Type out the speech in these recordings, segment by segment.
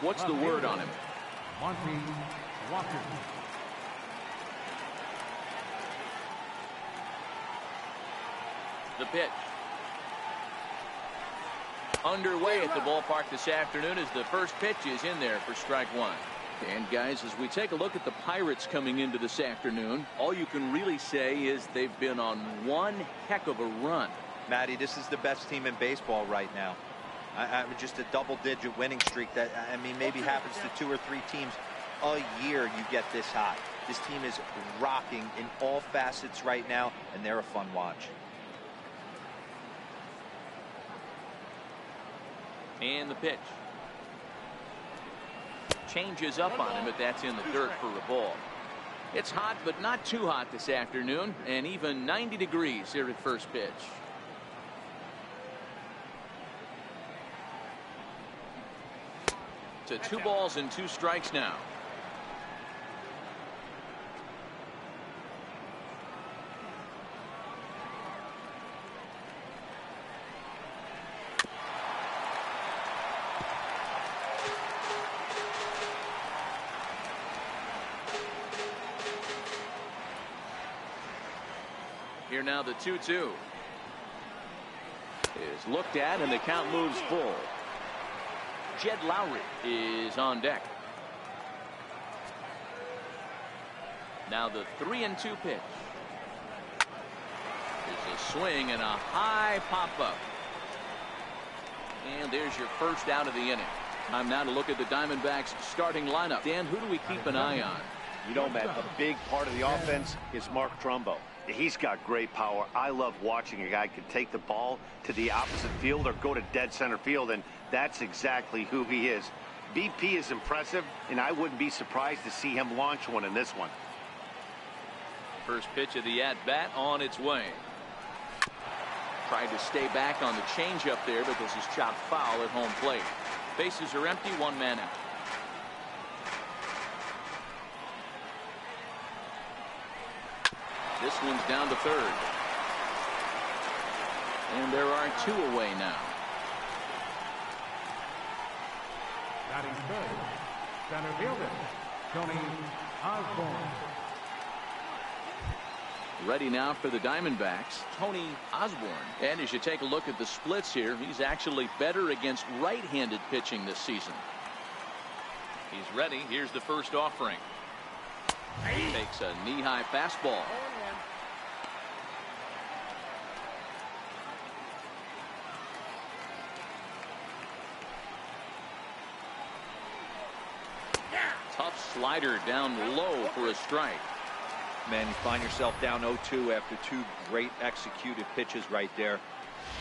What's the word on him? Monty Walker. The pitch. Underway at the ballpark this afternoon as the first pitch is in there for strike one. And guys, as we take a look at the Pirates coming into this afternoon, all you can really say is they've been on one heck of a run. Matty, this is the best team in baseball right now. Just a double-digit winning streak that, I mean, maybe happens to 2 or 3 teams a year you get this hot. This team is rocking in all facets right now, and they're a fun watch. And the pitch. Changes up on him, but that's in the dirt for a ball. It's hot, but not too hot this afternoon, and even 90 degrees here at first pitch. To 2 balls and 2 strikes now. Here now the 2-2 is looked at, and the count moves full. Jed Lowry is on deck. Now the 3-2 pitch. There's a swing and a high pop-up. And there's your first out of the inning. Time now to look at the Diamondbacks starting lineup. Dan, who do we keep an eye on? You know, Matt, a big part of the offense is Mark Trumbo. He's got great power. I love watching a guy can take the ball to the opposite field or go to dead center field, and that's exactly who he is. BP is impressive, and I wouldn't be surprised to see him launch one in this one. First pitch of the at-bat on its way. Tried to stay back on the changeup there, but this is chopped foul at home plate. Bases are empty, 1 man out. This one's down to third. And there are 2 away now. Batting third, center fielder, Tony Osborne. Ready now for the Diamondbacks, Tony Osborne. And as you take a look at the splits here, he's actually better against right-handed pitching this season. He's ready. Here's the first offering. He takes a knee-high fastball. Tough slider down low for a strike. Man, you find yourself down 0-2 after 2 great executed pitches right there.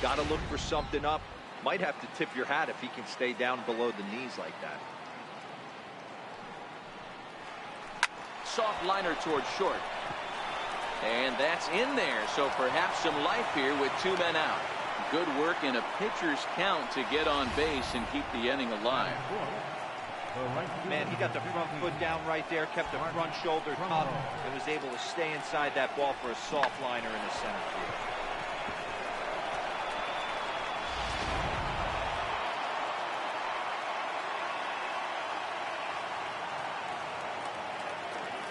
Got to look for something up. Might have to tip your hat if he can stay down below the knees like that. Soft liner towards short. And that's in there, so perhaps some life here with 2 men out. Good work in a pitcher's count to get on base and keep the inning alive. Man, he got the front foot down right there, kept the front shoulder up, and was able to stay inside that ball for a soft liner in the center field.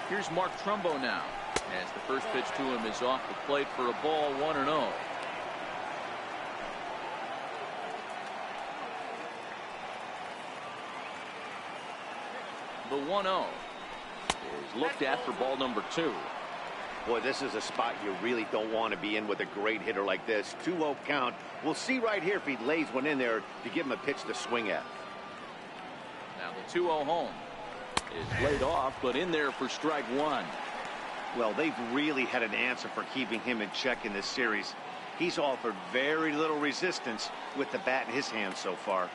Here's Mark Trumbo now, as the first pitch to him is off the plate for a ball, 1-0. The 1-0 is looked at for ball number 2. Boy, this is a spot you really don't want to be in with a great hitter like this. 2-0 count. We'll see right here if he lays one in there to give him a pitch to swing at. Now the 2-0 home is laid off, but in there for strike 1. Well, they've really had an answer for keeping him in check in this series. He's offered very little resistance with the bat in his hand so far.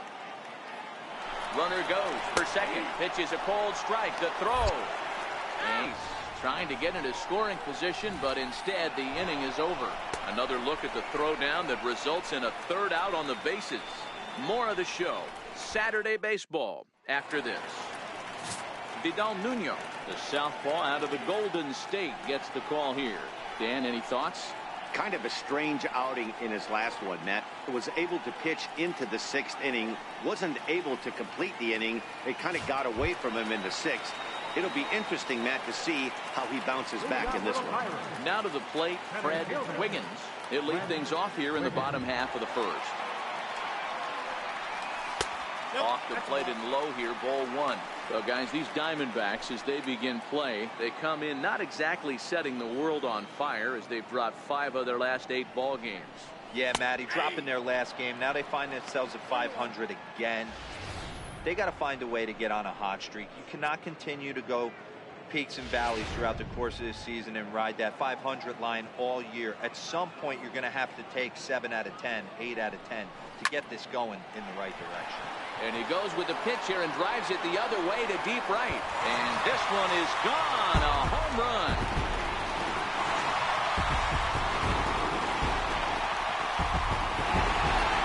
Runner goes for second. Pitch is a cold strike. The throw. Ace trying to get into scoring position, but instead the inning is over. Another look at the throw down that results in a 3rd out on the bases. More of the show Saturday baseball after this. Vidal Nuno, the southpaw out of the Golden State, gets the call here. Dan, any thoughts? Kind of a strange outing in his last one, Matt. Was able to pitch into the 6th inning, wasn't able to complete the inning. It kind of got away from him in the 6th. It'll be interesting, Matt, to see how he bounces back in this one. Now to the plate, Fred Wiggins. He'll lead things off here in the bottom half of the first. Off the plate and low here, ball 1. So, guys, these Diamondbacks, as they begin play, they come in not exactly setting the world on fire, as they've dropped 5 of their last 8 ball games. Yeah, Matty, dropping their last game. Now they find themselves at 500 again. They got to find a way to get on a hot streak. You cannot continue to go peaks and valleys throughout the course of this season and ride that 500 line all year. At some point, you're going to have to take 7 out of 10, 8 out of 10 to get this going in the right direction. And he goes with the pitch here and drives it the other way to deep right. And this one is gone. A home run.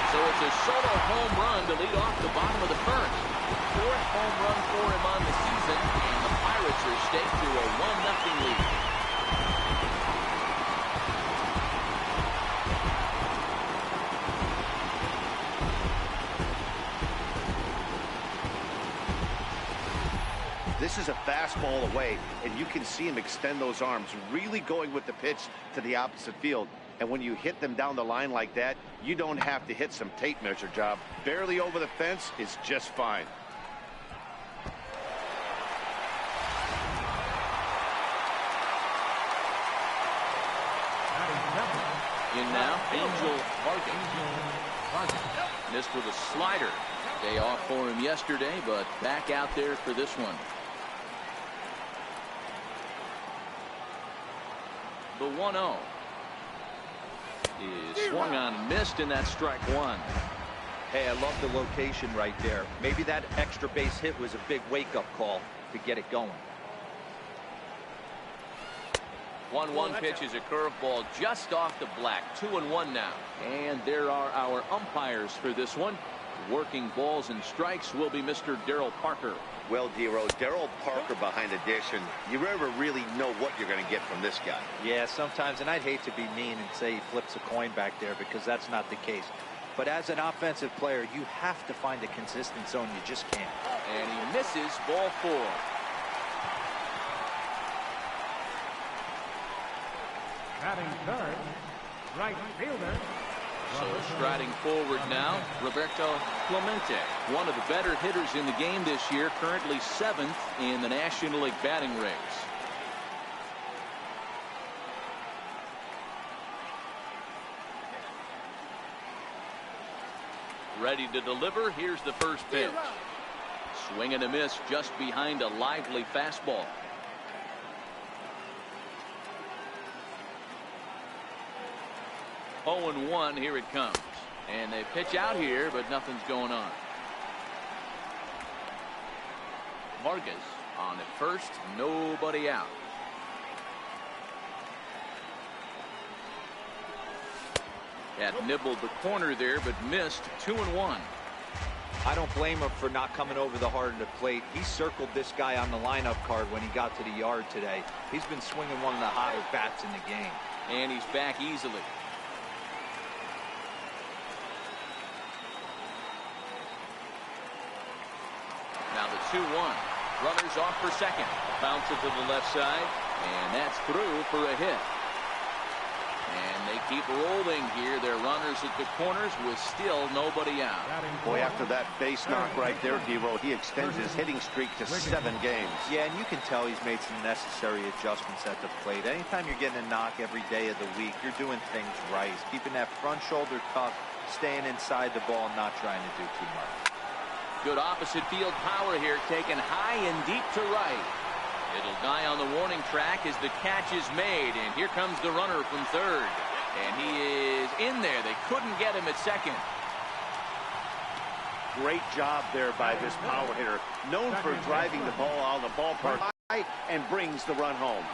So it's a solo home run to lead off the bottom of the first. 4th home run for him on the season. And the Pirates are staked to a 1-0 lead. This is a fastball away, and you can see him extend those arms, really going with the pitch to the opposite field. And when you hit them down the line like that, you don't have to hit some tape measure job. Barely over the fence is just fine. In now, Angel Vargas. Missed with a slider. Day off for him yesterday, but back out there for this one. The 1-0 is swung on and missed, and that's strike 1. Hey, I love the location right there. Maybe that extra base hit was a big wake-up call to get it going. 1-1 pitch is a curveball just off the black. 2-1 now. And there are our umpires for this one. Working balls and strikes will be Mr. Darryl Parker. Well, Dero, Darryl Parker behind the dish, and you never really know what you're going to get from this guy. Yeah, sometimes, and I'd hate to be mean and say he flips a coin back there, because that's not the case. But as an offensive player, you have to find a consistent zone. You just can't. And he misses, ball 4. Batting third, right fielder. So striding forward now, Roberto Clemente, one of the better hitters in the game this year, currently 7th in the National League batting race. Ready to deliver. Here's the first pitch. Swing and a miss just behind a lively fastball. Oh, 0-1, here it comes. And they pitch out here, but nothing's going on. Vargas on at first, nobody out. Had nibbled the corner there, but missed. 2-1. I don't blame him for not coming over the hard of the plate. He circled this guy on the lineup card when he got to the yard today. He's been swinging one of the hotter bats in the game. And he's back easily. Now the 2-1. Runners off for second. Bounce it to the left side. And that's through for a hit. And they keep rolling here. Their runners at the corners with still nobody out. Boy, after that base knock right there, Dero, he extends his hitting streak to 7 games. Yeah, and you can tell he's made some necessary adjustments at the plate. Anytime you're getting a knock every day of the week, you're doing things right. He's keeping that front shoulder tucked, staying inside the ball, and not trying to do too much. Good opposite field power here, taken high and deep to right. It'll die on the warning track as the catch is made, and here comes the runner from third. And he is in there. They couldn't get him at second. Great job there by this power hitter, known for driving the ball out of the ballpark high and brings the run home.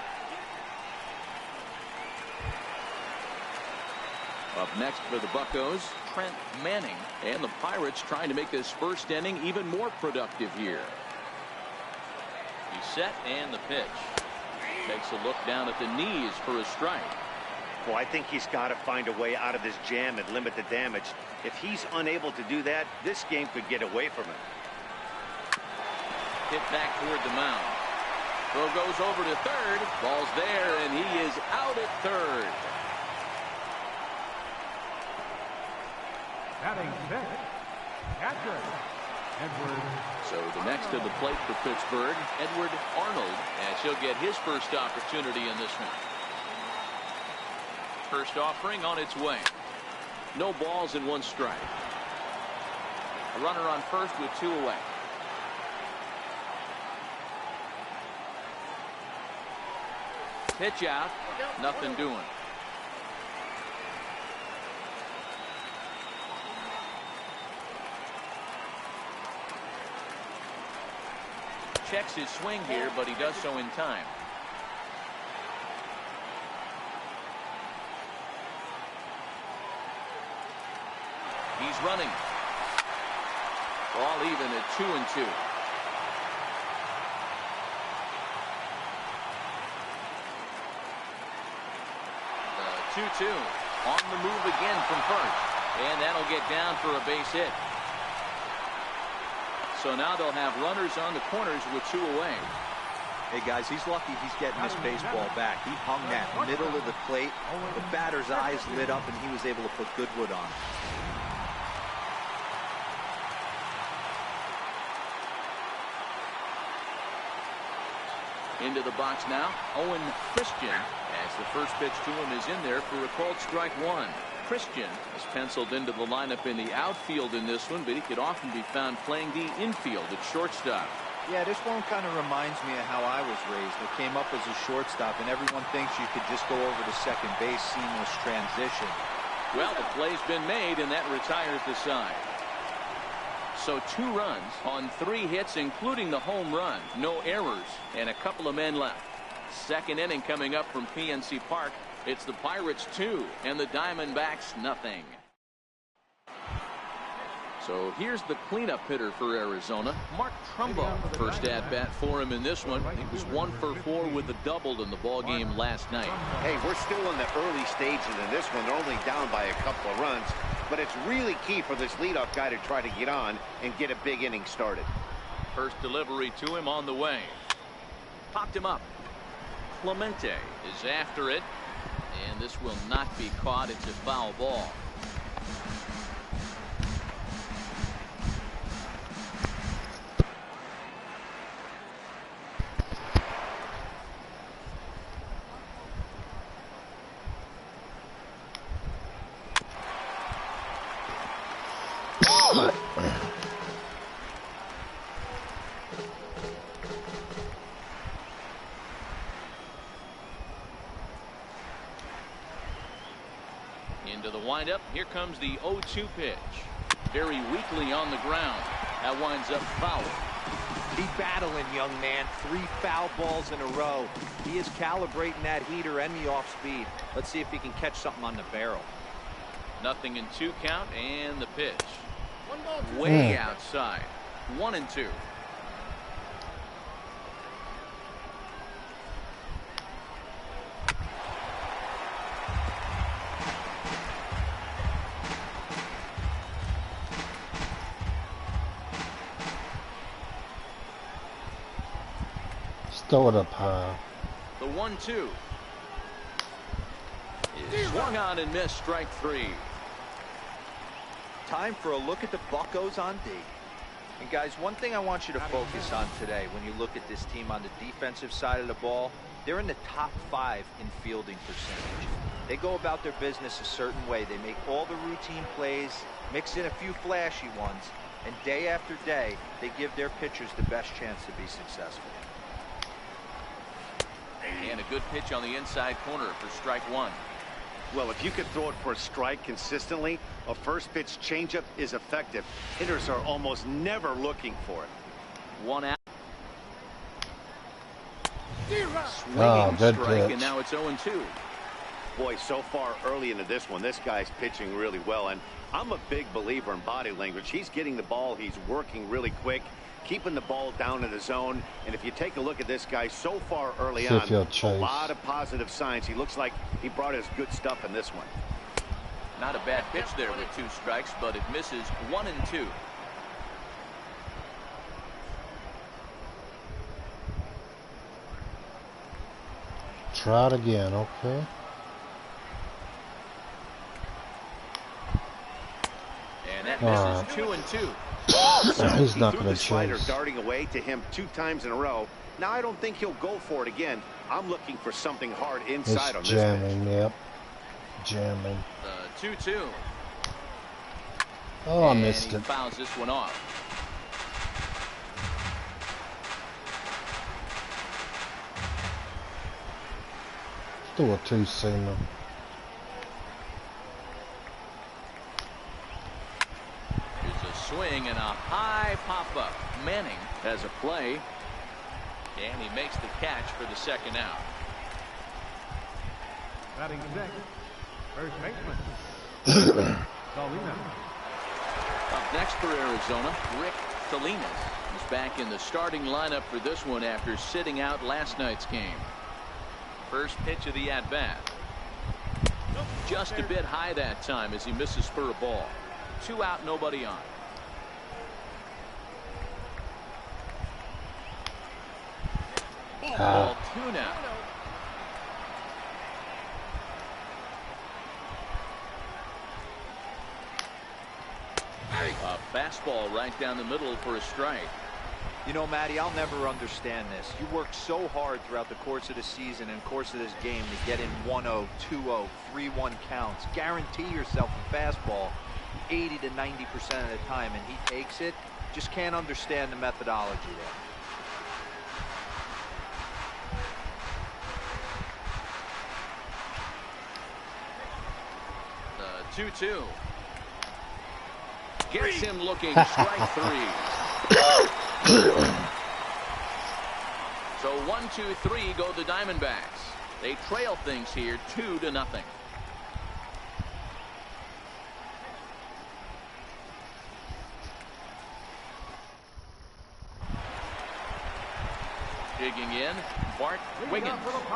Up next for the Buccos, Trent Manning, and the Pirates trying to make this first inning even more productive here. He's set, and the pitch. Takes a look down at the knees for a strike. Well, I think he's got to find a way out of this jam and limit the damage. If he's unable to do that, this game could get away from him. Hit back toward the mound. Throw goes over to third. Ball's there, and he is out at third. Batting sixth, catcher, Edward. So the next to the plate for Pittsburgh, Edward Arnold, as he'll get his first opportunity in this one. First offering on its way. No balls and one strike. A runner on first with two away. Pitch out. Nothing doing. Checks his swing here, but he does so in time. He's running. Ball even at 2-2. The 2-2 on the move again from first, and that'll get down for a base hit. So now they'll have runners on the corners with two away. Hey guys, he's lucky he's getting this baseball back. He hung that middle of the plate. The batter's eyes lit up and he was able to put Goodwood on. Into the box now, Owen Christian, as the first pitch to him is in there for a called strike one. Christian is penciled into the lineup in the outfield in this one, but he could often be found playing the infield at shortstop. Yeah, this one kind of reminds me of how I was raised. I came up as a shortstop, and everyone thinks you could just go over to second base, seamless transition. Well, the play's been made, and that retires the side. So 2 runs on 3 hits, including the home run. No errors, and a couple of men left. Second inning coming up from PNC Park. It's the Pirates 2 and the Diamondbacks nothing. So here's the cleanup hitter for Arizona, Mark Trumbo. First at bat for him in this one. He was 1 for 4 with a double in the ball game last night. Hey, we're still in the early stages in this one. They're only down by a couple of runs, but it's really key for this leadoff guy to try to get on and get a big inning started. First delivery to him on the way. Popped him up. Clemente is after it, and this will not be caught. It's a foul ball. Into the windup. Here comes the 0-2 pitch. Very weakly on the ground. That winds up foul. Be battling, young man. 3 foul balls in a row. He is calibrating that heater and the off speed. Let's see if he can catch something on the barrel. Nothing in 2 count, and the pitch. Way outside. 1-2. Throw it up high. The 1-2 is swung on and missed. Strike 3. Time for a look at the Buccos on D. And guys, one thing I want you to focus on today when you look at this team on the defensive side of the ball, they're in the top 5 in fielding percentage. They go about their business a certain way. They make all the routine plays, mix in a few flashy ones, and day after day, they give their pitchers the best chance to be successful. And a good pitch on the inside corner for strike 1. Well, if you could throw it for a strike consistently, a first pitch changeup is effective. Hitters are almost never looking for it. 1 out. Oh, good Strike, pitch. and now it's 0-2. Boy, so far early into this one, this guy's pitching really well, and I'm a big believer in body language. He's getting the ball, he's working really quick, keeping the ball down in the zone. And if you take a look at this guy so far early on, a lot of positive signs. He looks like he brought us good stuff in this one. Not a bad pitch there with 2 strikes, but it misses 1 and 2. Try it again, okay. And that misses 2 and 2. He's not going to slider chase. darting away to him 2 times in a row. Now I don't think he'll go for it again. I'm looking for something hard inside on It's this jamming, pitch. yep. Jamming. 2-2. Oh, I And missed he it. fouls this one off. Do a 2-seamer. Here's a swing and a high pop-up. Manning has a play. And he makes the catch for the second out. Batting sixth, first baseman. Salina. Up next for Arizona, Rick Salinas is back in the starting lineup for this one after sitting out last night's game. First pitch of the at-bat. Just a bit high that time as he misses for a ball. 2 out, nobody on. Ball 2 now. A fastball right down the middle for a strike. You know, Matty, I'll never understand this. You work so hard throughout the course of the season and course of this game to get in 1-0, 2-0, 3-1 counts. Guarantee yourself a fastball 80 to 90% of the time, and he takes it. Just can't understand the methodology there. 2-2. Gets him looking. Strike 3. So 1-2-3 go the Diamondbacks. They trail things here 2-0. Digging in, Bart Wiggins,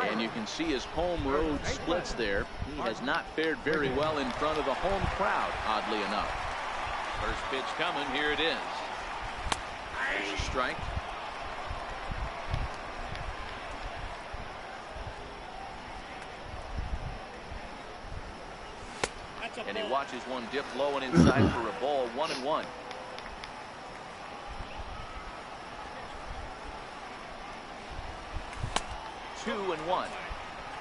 and you can see his home road splits there. He has not fared very well in front of the home crowd, oddly enough. First pitch coming, here it is. There's a strike. And he watches one dip low and inside for a ball. 1-1. Two and 1.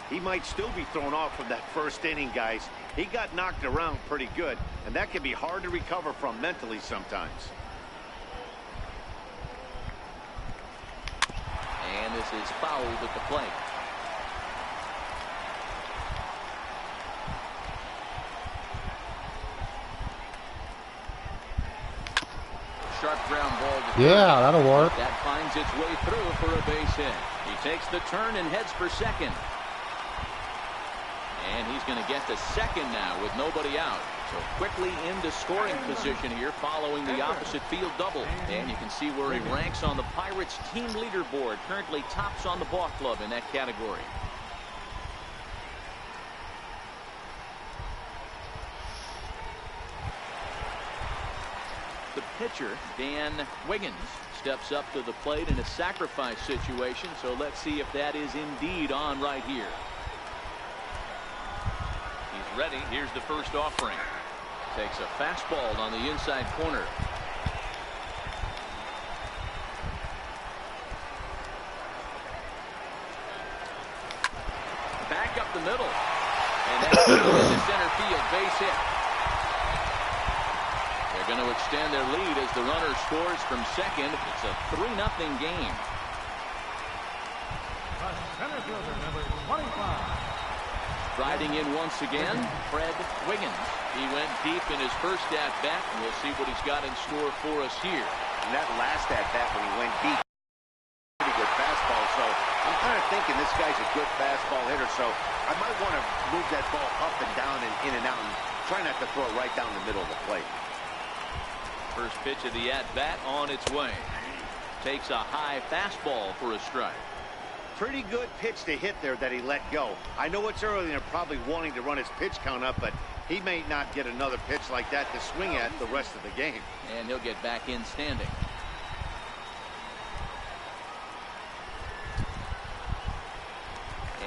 He might still be thrown off from that first inning, guys. He got knocked around pretty good, and that can be hard to recover from mentally sometimes. And this is fouled at the plate. Sharp ground ball to third. Yeah, that'll work. That finds its way through for a base hit. He takes the turn and heads for second. And he's going to get to second now with nobody out. So quickly into scoring position here following the opposite field double. And you can see where he ranks on the Pirates team leaderboard. Currently tops on the ball club in that category. The pitcher, Dan Wiggins, steps up to the plate in a sacrifice situation. So let's see if that is indeed on right here. He's ready. Here's the first offering. Takes a fastball on the inside corner. Back up the middle. And that's into center field. Base hit. They're going to extend their lead as the runner scores from second. It's a 3-0 game. Center fielder number 25. Riding in once again, Fred Wiggins. He went deep in his first at-bat, and we'll see what he's got in store for us here. And that last at-bat when he went deep, pretty good fastball. So I'm kind of thinking this guy's a good fastball hitter. So I might want to move that ball up and down and in and out and try not to throw it right down the middle of the plate. First pitch of the at-bat on its way. Takes a high fastball for a strike. Pretty good pitch to hit there that he let go. I know it's early and they're probably wanting to run his pitch count up, but he may not get another pitch like that to swing at the rest of the game. And he'll get back in standing.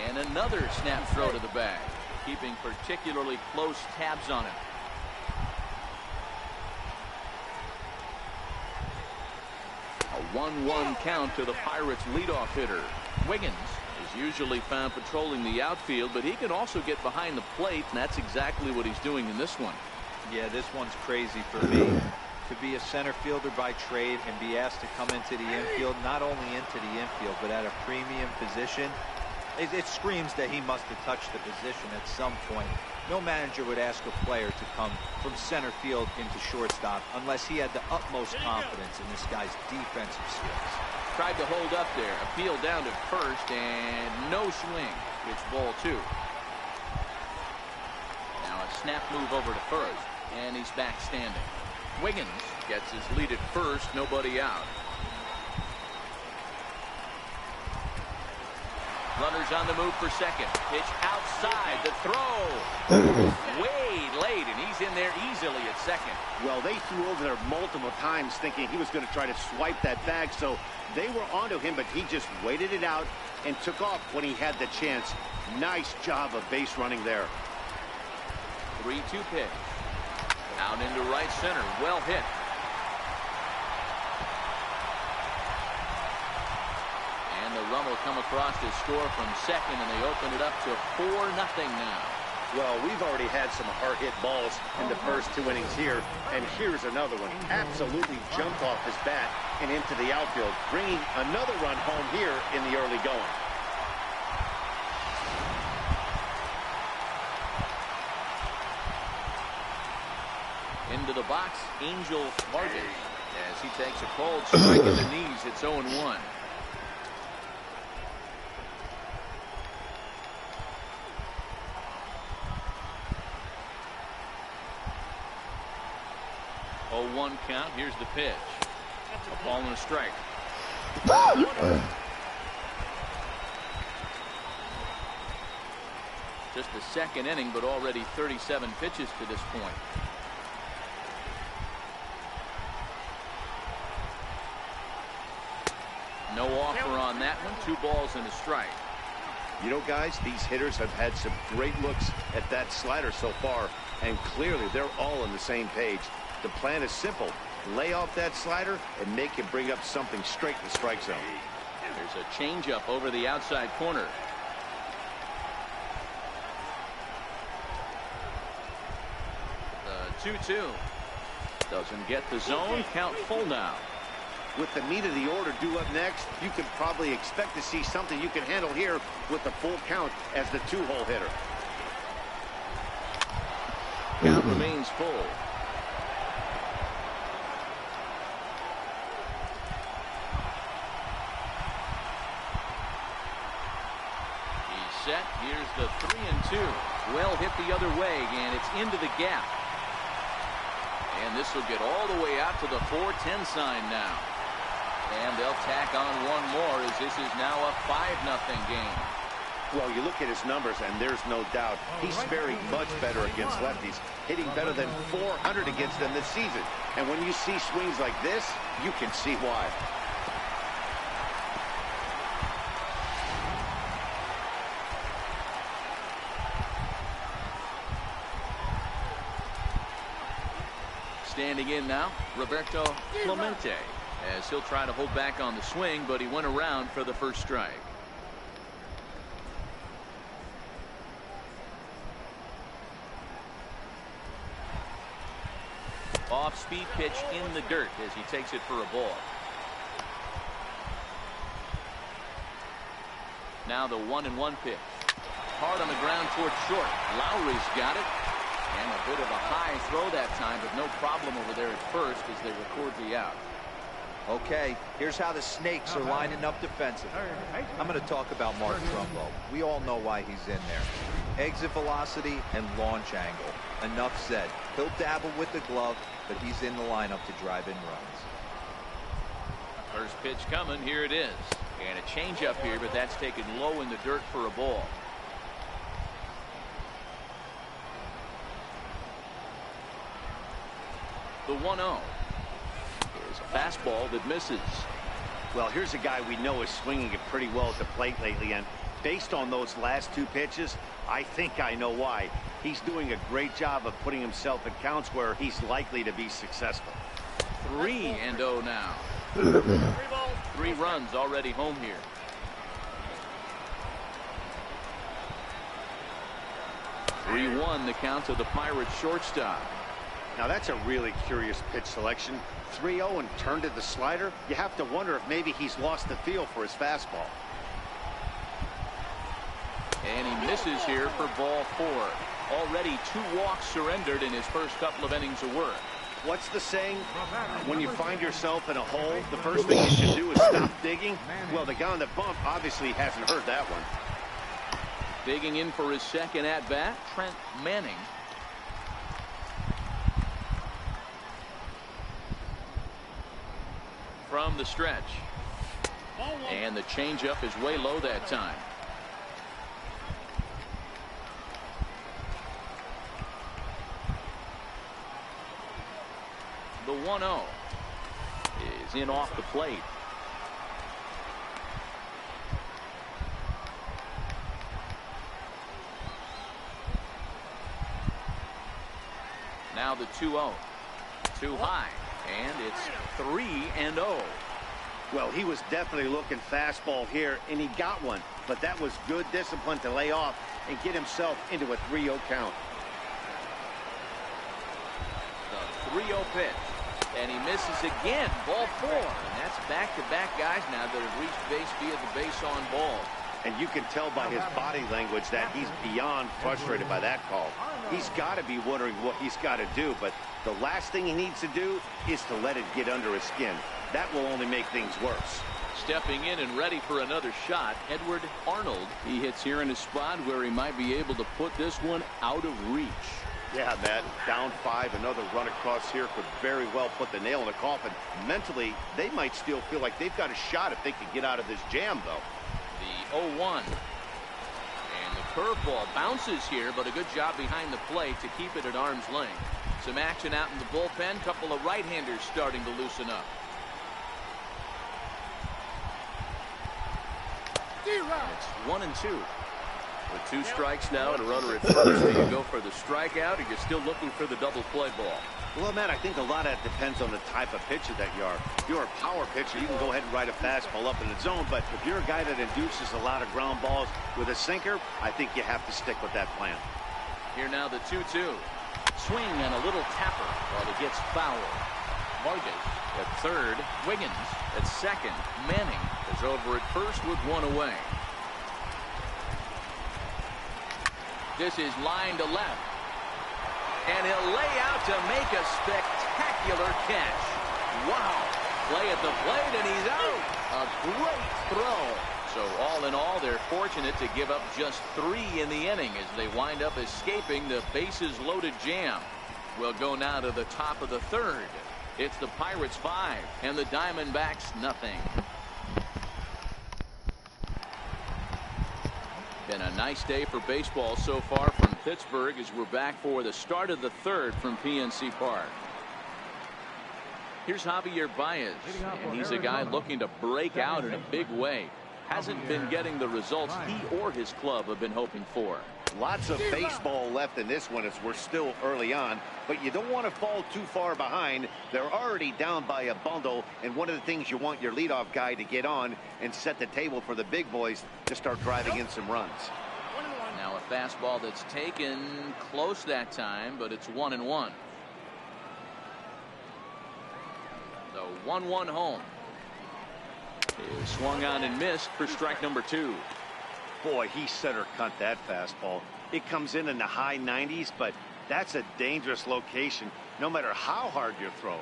And another snap throw to the bag, keeping particularly close tabs on him. A 1-1 count to the Pirates leadoff hitter. Wiggins is usually found patrolling the outfield, but he can also get behind the plate, and that's exactly what he's doing in this one. Yeah, this one's crazy for me. To be a center fielder by trade and be asked to come into the infield, not only into the infield, but at a premium position, it screams that he must have touched the position at some point. No manager would ask a player to come from center field into shortstop unless he had the utmost confidence in this guy's defensive skills. Tried to hold up there, appeal down to first, and no swing. It's ball 2. Now a snap move over to first, and he's back standing. Wiggins gets his lead at first, nobody out. Runners on the move for second. Pitch outside. The throw. Way late, and he's in there easily at second. Well, they threw over there multiple times thinking he was going to try to swipe that bag, so they were onto him, but he just waited it out and took off when he had the chance. Nice job of base running there. 3-2 pitch. Out into right center. Well hit. The run will come across to score from second, and they open it up to 4-0 now. Well, we've already had some hard-hit balls in the first 2 innings here, and here's another one. Absolutely jumped off his bat and into the outfield, bringing another run home here in the early going. Into the box, Angel Vargas, as he takes a cold strike in the knees. It's 0-1. One count. Here's the pitch. A ball and a strike. Just the second inning, but already 37 pitches to this point. No offer on that one. 2 balls and a strike. You know, guys, these hitters have had some great looks at that slider so far, and clearly they're all on the same page. The plan is simple. Lay off that slider and make him bring up something straight in the strike zone. There's a changeup over the outside corner. The 2-2. Doesn't get the zone. Count full now. With the meat of the order due up next, you can probably expect to see something you can handle here with the full count as the 2-hole hitter. Count remains full. Set. Here's the 3-2. Well hit the other way, and it's into the gap. And this will get all the way out to the 4-10 sign now. And they'll tack on one more, as this is now a 5-0 game. Well, you look at his numbers, and there's no doubt he's faring much better against lefties, hitting better than 400 against them this season. And when you see swings like this, you can see why. Standing in now, Roberto Clemente, as he'll try to hold back on the swing, but he went around for the first strike. Off-speed pitch in the dirt as he takes it for a ball. Now the 1-1 pitch. Hard on the ground toward short. Lowry's got it. And a bit of a high throw that time, but no problem over there at first as they record the out. Okay, here's how the Snakes are lining up defensively. I'm going to talk about Mark Trumbo. We all know why he's in there. Exit velocity and launch angle. Enough said. He'll dabble with the glove, but he's in the lineup to drive in runs. First pitch coming. Here it is. And a changeup here, but that's taken low in the dirt for a ball. The 1-0 is a fastball that misses. Well, here's a guy we know is swinging it pretty well at the plate lately, and based on those last two pitches, I think I know why. He's doing a great job of putting himself in counts where he's likely to be successful. 3-0 now. 3 runs already home here. The count to the Pirates shortstop. Now that's a really curious pitch selection. 3-0 and turned to the slider. You have to wonder if maybe he's lost the feel for his fastball. And he misses here for ball 4. Already 2 walks surrendered in his first couple of innings of work. What's the saying? When you find yourself in a hole, the first thing you should do is stop digging. Well, the guy on the bump obviously hasn't heard that one. Digging in for his second at-bat, Trent Manning. From the stretch. And the changeup is way low that time. The 1-0 is in off the plate. Now the 2-0. Too high. And it's 3-0. Well, he was definitely looking fastball here, and he got one. But that was good discipline to lay off and get himself into a 3-0 count. The 3-0 pitch. And he misses again. Ball 4. And that's back-to-back guys now that have reached base via the base on ball. And you can tell by his body language that he's beyond frustrated by that call. He's got to be wondering what he's got to do, but the last thing he needs to do is to let it get under his skin. That will only make things worse. Stepping in and ready for another shot, Edward Arnold. He hits here in a spot where he might be able to put this one out of reach. Yeah, Matt, down 5, another run across here could very well put the nail in the coffin. Mentally, they might still feel like they've got a shot if they could get out of this jam, though. The 0-1. And the curveball bounces here, but a good job behind the plate to keep it at arm's length. Some action out in the bullpen. Couple of right-handers starting to loosen up. It's 1-2. With 2 strikes now and a runner at first, do you go for the strikeout, or you're still looking for the double play ball? Well, Matt, I think a lot of that depends on the type of pitcher that you are. If you're a power pitcher, you can go ahead and ride a fastball up in the zone, but if you're a guy that induces a lot of ground balls with a sinker, I think you have to stick with that plan. Here now the 2-2. Swing and a little tapper while it gets foul. Vargas at third. Wiggins at second. Manning is over at first with 1 away. This is line to left. And he'll lay out to make a spectacular catch. Wow. Play at the plate, and he's out. A great throw. So all in all, they're fortunate to give up just 3 in the inning as they wind up escaping the bases loaded jam. We'll go now to the top of the 3rd. It's the Pirates 5 and the Diamondbacks nothing. Been a nice day for baseball so far from Pittsburgh as we're back for the start of the 3rd from PNC Park. Here's Javier Baez, and he's a guy looking to break out in a big way. Hasn't been getting the results he or his club have been hoping for. Lots of baseball left in this one as we're still early on, but you don't want to fall too far behind. They're already down by a bundle, and one of the things you want your leadoff guy to get on and set the table for the big boys to start driving in some runs. Now a fastball that's taken close that time, but it's 1-1. The 1-1 home is swung on and missed for strike number 2. Boy, he center cut that fastball. It comes in the high 90s, but that's a dangerous location no matter how hard you're throwing.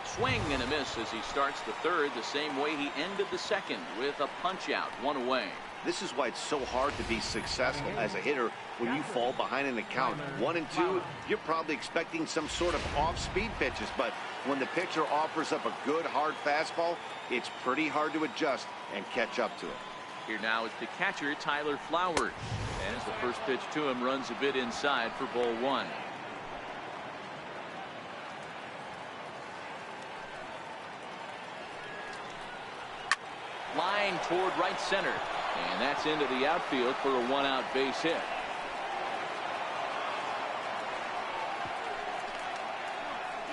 Swing and a miss as he starts the 3rd the same way he ended the 2nd with a punch out, 1 away. This is why it's so hard to be successful as a hitter when you fall behind in the count. 1 and 2, you're probably expecting some sort of off-speed pitches, but when the pitcher offers up a good hard fastball, it's pretty hard to adjust and catch up to it. Here now is the catcher, Tyler Flowers. As the first pitch to him runs a bit inside for ball 1. Line toward right center. And that's into the outfield for a 1-out base hit.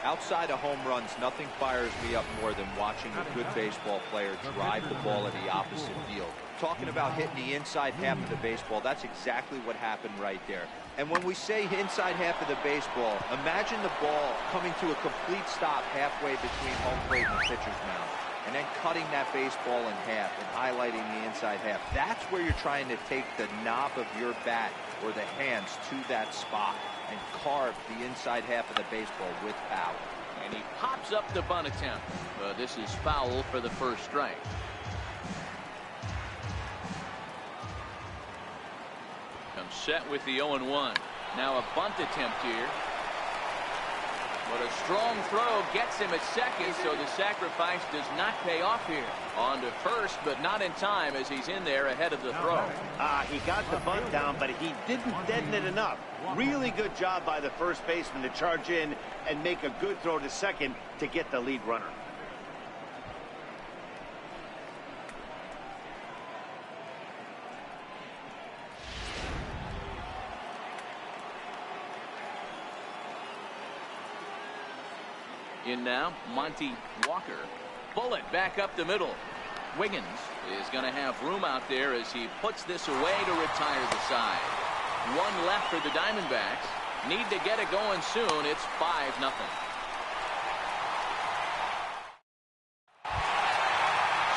Outside of home runs, nothing fires me up more than watching a good baseball player drive the ball at the opposite field. Talking about hitting the inside half of the baseball, that's exactly what happened right there. And when we say inside half of the baseball, imagine the ball coming to a complete stop halfway between home plate and the pitcher's mound, and then cutting that baseball in half and highlighting the inside half. That's where you're trying to take the knob of your bat or the hands to that spot and carve the inside half of the baseball with power. And he pops up the bunt attempt. This is foul for the first strike. Comes set with the 0-1. Now a bunt attempt here. But a strong throw gets him at second, so the sacrifice does not pay off here. On to first, but not in time as he's in there ahead of the throw. He got the bunt down, but he didn't deaden it enough. Really good job by the first baseman to charge in and make a good throw to second to get the lead runner. In now, Monty Walker. Bullet back up the middle. Wiggins is going to have room out there as he puts this away to retire the side. 1 left for the Diamondbacks. Need to get it going soon. It's 5-0.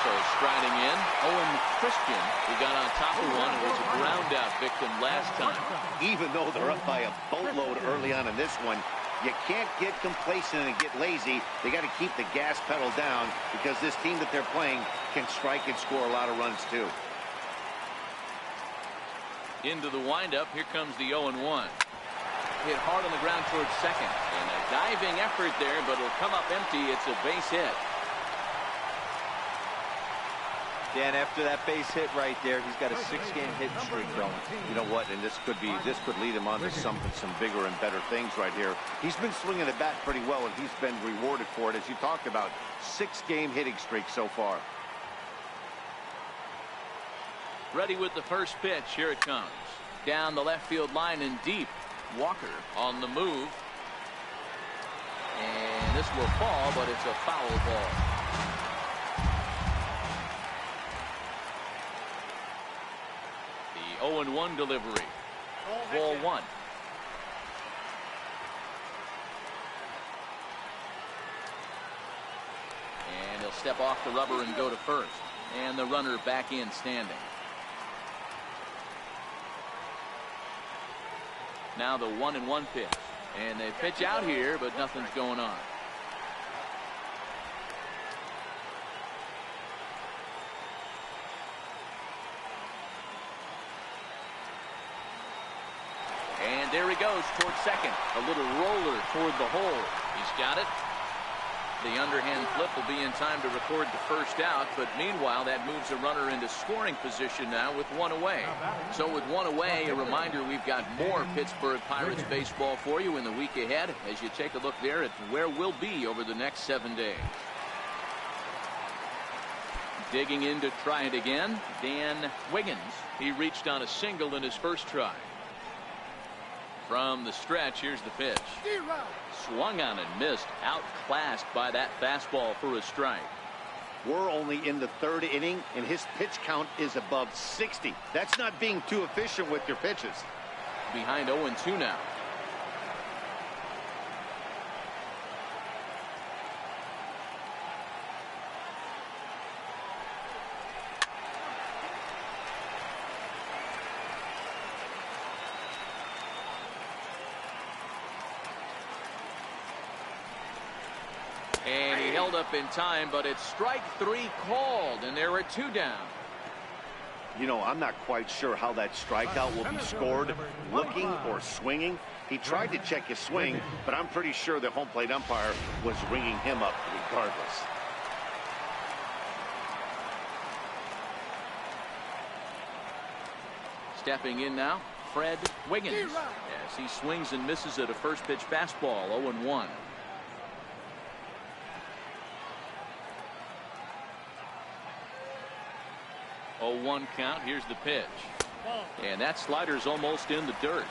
So striding in, Owen Christian, who got on top of one and was a ground out victim last time. Even though they're up by a boatload early on in this one, you can't get complacent and get lazy. They got to keep the gas pedal down because this team that they're playing can strike and score a lot of runs too. Into the windup, here comes the 0-1. Hit hard on the ground towards second. And a diving effort there, but it'll come up empty. It's a base hit. Dan, after that base hit right there, he's got a 6-game hitting streak going. You know what? And this could lead him on to some bigger and better things right here. He's been swinging the bat pretty well, and he's been rewarded for it, as you talked about. 6-game hitting streak so far. Ready with the first pitch. Here it comes. Down the left field line and deep. Walker on the move. And this will fall, but it's a foul ball. The 0-1 delivery. Ball 1. And he'll step off the rubber and go to first. And the runner back in standing. Now the 1-1 pitch. And they pitch out here, but nothing's going on. And there he goes towards second. A little roller toward the hole. He's got it. The underhand flip will be in time to record the first out, but meanwhile that moves a runner into scoring position now with 1 away. So with 1 away, a reminder we've got more Pittsburgh Pirates baseball for you in the week ahead as you take a look there at where we'll be over the next 7 days. Digging in to try it again, Dan Wiggins. He reached on a single in his first try. From the stretch, here's the pitch. Swung on and missed. Outclassed by that fastball for a strike. We're only in the 3rd inning, and his pitch count is above 60. That's not being too efficient with your pitches. Behind 0-2 now. And he held up in time, but it's strike 3 called, and there are 2 down. You know, I'm not quite sure how that strikeout will be scored, looking or swinging. He tried to check his swing, but I'm pretty sure the home plate umpire was ringing him up regardless. Stepping in now, Fred Wiggins. As he swings and misses at a first pitch fastball, 0-1. Oh, 1 count. Here's the pitch. And that slider's almost in the dirt.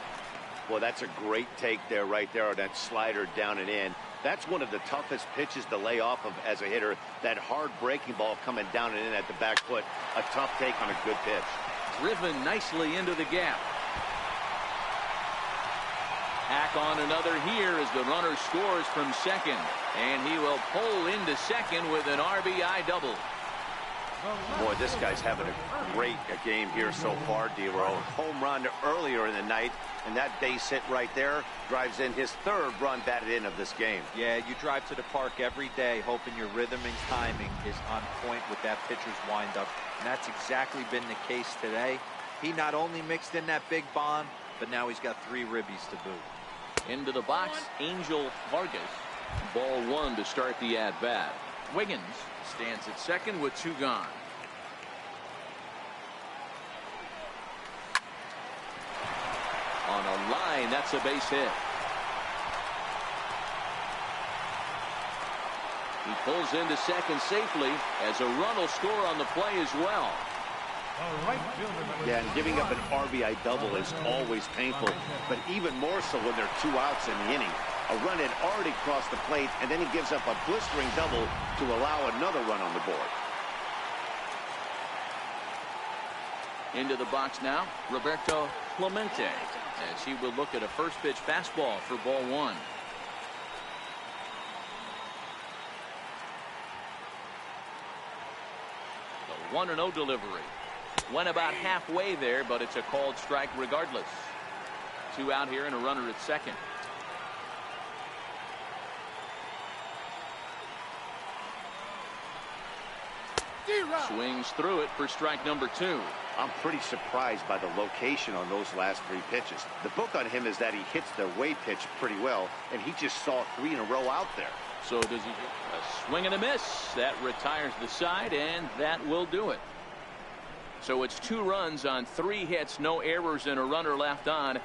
Well, that's a great take there, right there, on that slider down and in. That's one of the toughest pitches to lay off of as a hitter. That hard breaking ball coming down and in at the back foot. A tough take on a good pitch. Driven nicely into the gap. Hack on another here as the runner scores from second. And he will pull into second with an RBI double. Boy, this guy's having a great game here so far, D-Row. Home run earlier in the night, and that base hit right there drives in his third run batted in of this game. Yeah, you drive to the park every day hoping your rhythm and timing is on point with that pitcher's windup, and that's exactly been the case today. He not only mixed in that big bomb, but now he's got 3 ribbies to boot. Into the box, Angel Vargas. Ball 1 to start the at-bat. Wiggins stands at second with 2 gone. On a line, that's a base hit. He pulls into second safely as a run will score on the play as well. Yeah, and giving up an RBI double is always painful, but even more so when there are 2 outs in the inning. A run had already crossed the plate, and then he gives up a blistering double to allow another run on the board. Into the box now, Roberto Clemente, as he will look at a first pitch fastball for ball 1. The 1-0 delivery. Went about halfway there, but it's a called strike regardless. 2 out here and a runner at second. Swings through it for strike number 2. I'm pretty surprised by the location on those last 3 pitches. The book on him is that he hits the away pitch pretty well, and he just saw 3 in a row out there. So does he get a swing and a miss? That retires the side, and that will do it. So it's 2 runs on 3 hits, no errors, and a runner left on.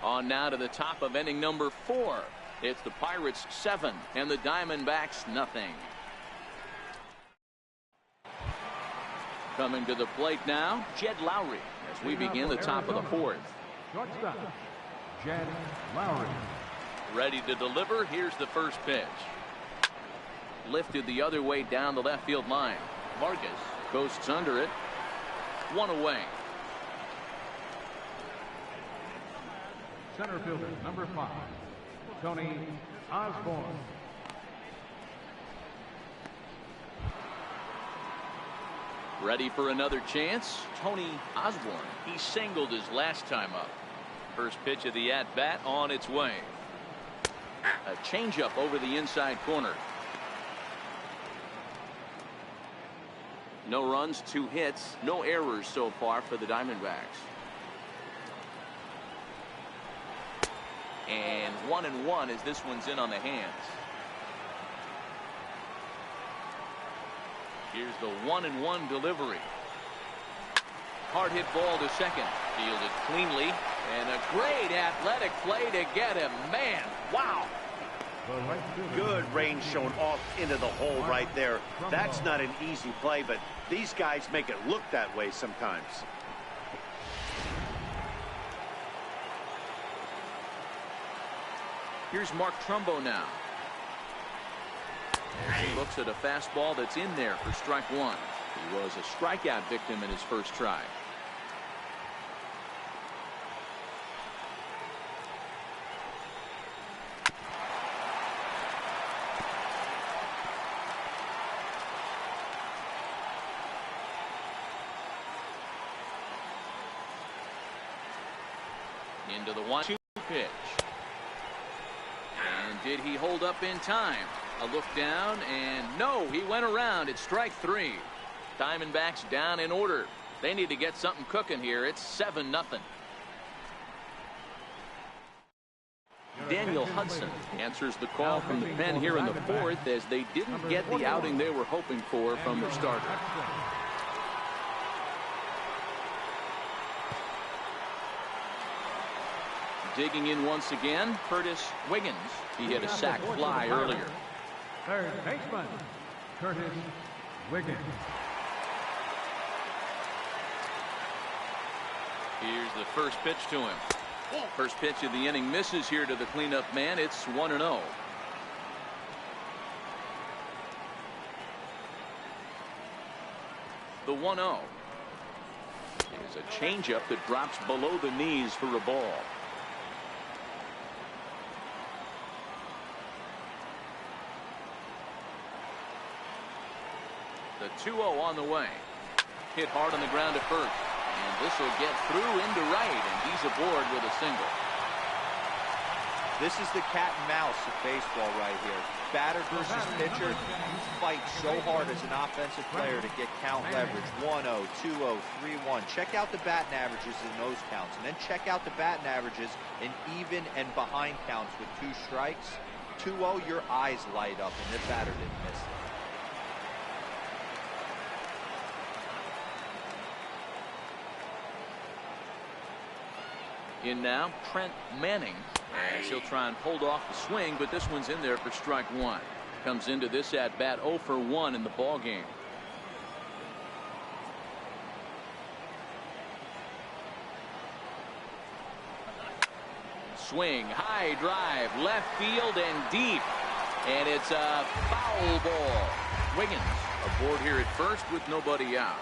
On now to the top of inning number 4. It's the Pirates 7 and the Diamondbacks nothing. Coming to the plate now, Jed Lowry, as we begin the top of the 4th. Shortstop, Jed Lowry. Ready to deliver. Here's the first pitch. Lifted the other way down the left field line. Vargas coasts under it. 1 away. Center fielder, number 5, Tony Osborne. Ready for another chance. Tony Osborne. He singled his last time up. First pitch of the at-bat on its way. A changeup over the inside corner. No runs, 2 hits, no errors so far for the Diamondbacks. And 1-1 as this one's in on the hands. Here's the 1-1 delivery. Hard hit ball to second. Fielded cleanly. And a great athletic play to get him. Man, wow. Good range shown off into the hole right there. That's not an easy play, but these guys make it look that way sometimes. Here's Mark Trumbo now. As he looks at a fastball that's in there for strike 1. He was a strikeout victim in his first try. Into the 1-2 pitch. And did he hold up in time? A look down, and no, he went around. It's strike 3. Diamondbacks down in order. They need to get something cooking here. It's 7-0. Daniel Hudson answers the call from the pen here in the fourth, as they didn't get the outing they were hoping for from their starter. Digging in once again, Curtis Wiggins. He hit a sac fly earlier. Third baseman, Curtis Wiggins. Here's the first pitch to him. First pitch of the inning misses here to the cleanup man. It's 1-0. The 1-0 is a changeup that drops below the knees for a ball. The 2-0 on the way. Hit hard on the ground at first. And this will get through into right, and he's aboard with a single. This is the cat and mouse of baseball right here. Batter versus pitcher. You fight so hard as an offensive player to get count leverage. 1-0, 2-0, 3-1. Check out the batting averages in those counts, and then check out the batting averages in even and behind counts with 2 strikes. 2-0, your eyes light up, and the batter didn't miss it. In now, Trent Manning, as he'll try and hold off the swing, but this one's in there for strike 1. Comes into this at bat 0 for 1 in the ball game. Swing, high drive, left field and deep, and it's a foul ball. Wiggins aboard here at first with nobody out.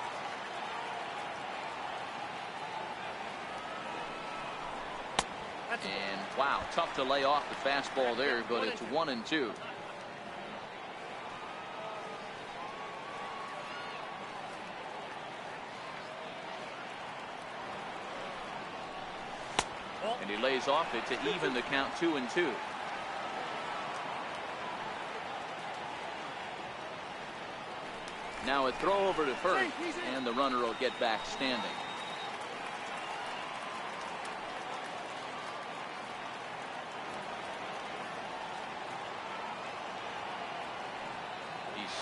And wow, tough to lay off the fastball there, but it's 1-2. And he lays off it to even the count 2-2. Now a throw over to first, and the runner will get back standing.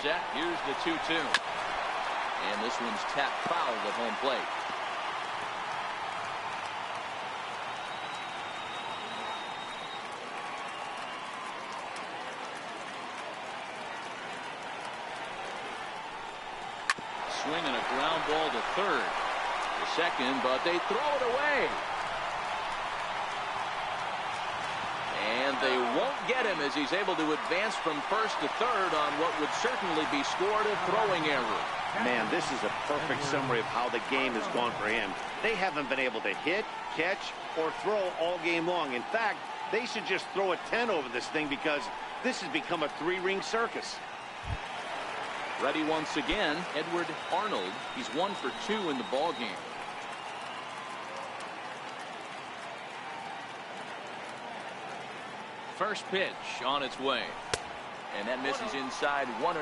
Set. Here's the 2-2. And this one's tapped foul at home plate. Swinging a ground ball to third. The second, but they throw it away. And they won't get him as he's able to advance from first to third on what would certainly be scored a throwing error. Man, this is a perfect summary of how the game has gone for him. They haven't been able to hit, catch, or throw all game long. In fact, they should just throw a 10 over this thing, because this has become a 3-ring circus. Ready once again, Edward Arnold. He's 1 for 2 in the ball game. First pitch on its way, and that misses inside. 1-0.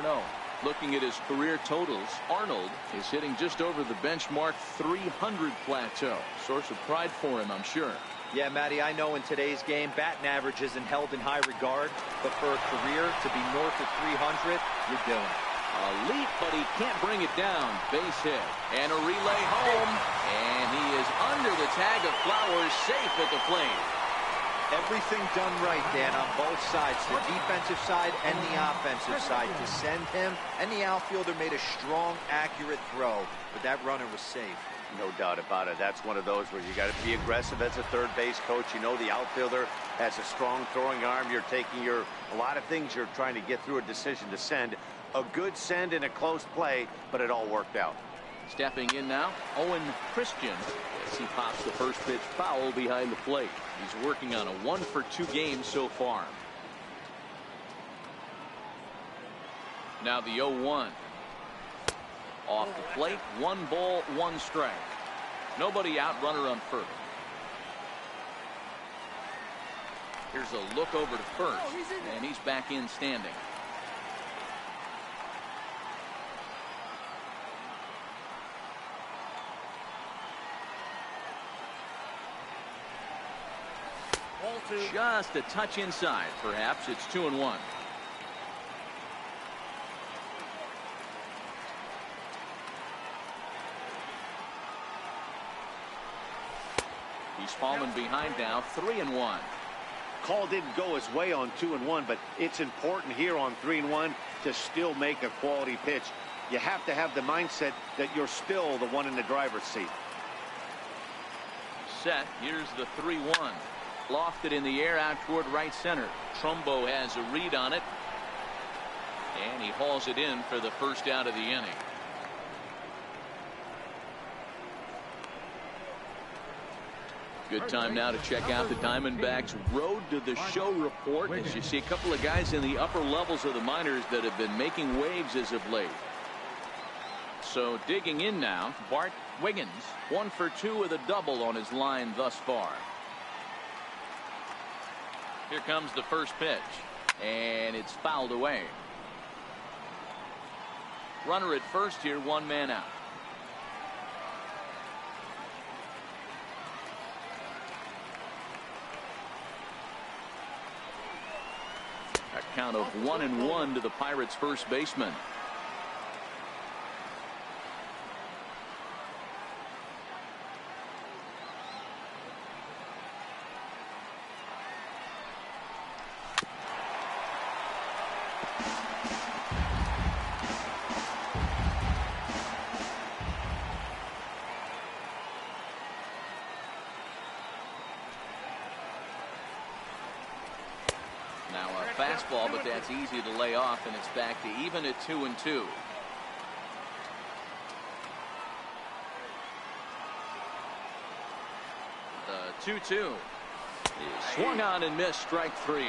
Looking at his career totals, Arnold is hitting just over the benchmark 300 plateau. Source of pride for him, I'm sure. Yeah, Matty, I know in today's game, batting average isn't held in high regard, but for a career to be north of 300, you're doing it. A leap, but he can't bring it down. Base hit, and a relay home, and he is under the tag of Flowers, safe at the plate. Everything done right, Dan, on both sides, the defensive side and the offensive side, to send him, and the outfielder made a strong, accurate throw, but that runner was safe. No doubt about it. That's one of those where you got to be aggressive as a third base coach. You know the outfielder has a strong throwing arm. You're taking a lot of things you're trying to get through a decision to send. A good send in a close play, but it all worked out. Stepping in now, Owen Christian, as he pops the first pitch foul behind the plate. He's working on a 1 for 2 game so far. Now the 0-1. Off the plate, 1 ball, 1 strike. Nobody out, runner on first. Here's a look over to first, and he's back in standing. Just a touch inside. Perhaps it's 2-1. He's fallen behind now, 3-1. Call didn't go his way on 2-1, but it's important here on 3-1 to still make a quality pitch. You have to have the mindset that you're still the one in the driver's seat. Set. Here's the 3-1. Lofted in the air out toward right center. Trumbo has a read on it. And he hauls it in for the first out of the inning. Good time now to check out the Diamondbacks Road to the Show report, as you see a couple of guys in the upper levels of the minors that have been making waves as of late. So digging in now, Bart Wiggins, 1 for 2 with a double on his line thus far. Here comes the first pitch, and it's fouled away. Runner at first here, 1 man out. A count of 1-1 to the Pirates' first baseman. Now a fastball, but that's easy to lay off, and it's back to even at 2-2. The 2-2 is swung on and missed, strike 3.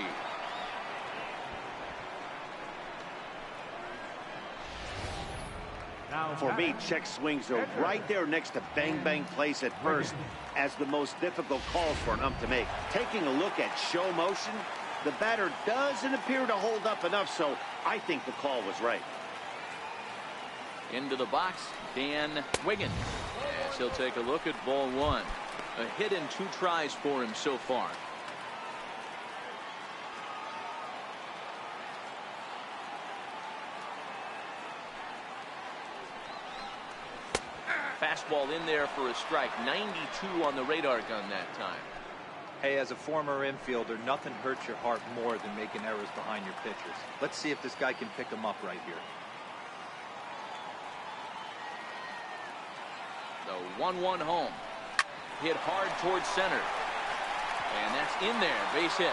For me, check swings are right there next to bang bang plays at first as the most difficult calls for an ump to make. Taking a look at show motion, the batter doesn't appear to hold up enough, so I think the call was right. Into the box, Dan Wiggins. As he'll take a look at ball 1. A hit in 2 tries for him so far. Fastball in there for a strike. 92 on the radar gun that time. Hey, as a former infielder, nothing hurts your heart more than making errors behind your pitchers. Let's see if this guy can pick them up right here. The 1-1 home. Hit hard towards center. And that's in there. Base hit.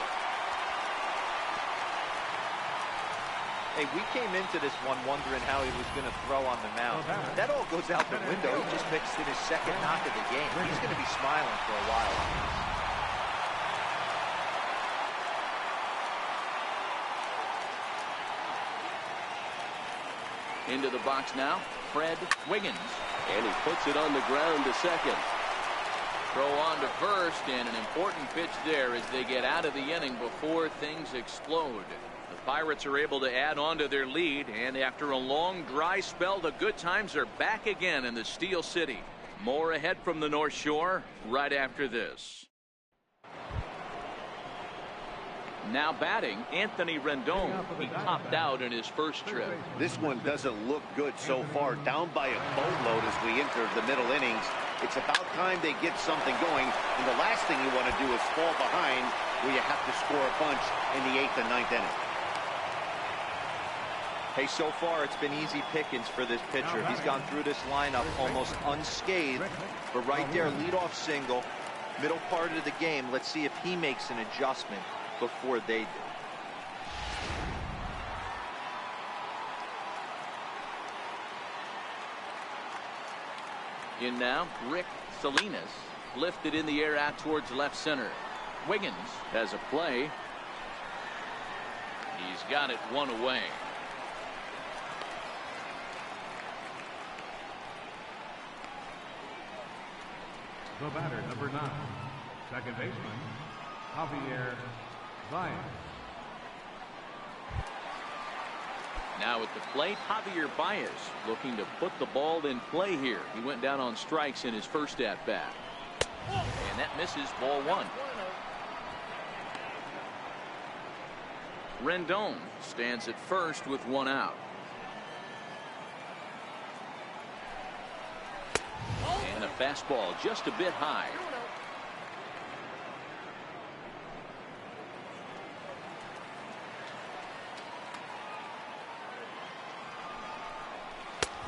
Hey, we came into this one wondering how he was going to throw on the mound. That all goes out the window. He just mixed in his second knock of the game. He's going to be smiling for a while on this. Into the box now, Fred Wiggins. And he puts it on the ground to second. Throw on to first, and an important pitch there as they get out of the inning before things explode. The Pirates are able to add on to their lead, and after a long dry spell, the good times are back again in the Steel City. More ahead from the North Shore right after this. Now batting, Anthony Rendon. He topped out in his first trip. This one doesn't look good so far. Down by a boatload as we enter the middle innings. It's about time they get something going, and the last thing you want to do is fall behind where you have to score a bunch in the 8th and 9th inning. Hey, so far it's been easy pickings for this pitcher. He's gone through this lineup almost unscathed, but right there, leadoff single, middle part of the game. Let's see if he makes an adjustment before they do. In now, Rick Salinas. Lifted in the air out towards left center. Wiggins has a play. He's got it one away. The batter, number 9, second baseman, Javier Baez. Now at the plate, Javier Baez looking to put the ball in play here. He went down on strikes in his first at bat. And that misses, ball 1. Rendon stands at first with one out. And a fastball just a bit high.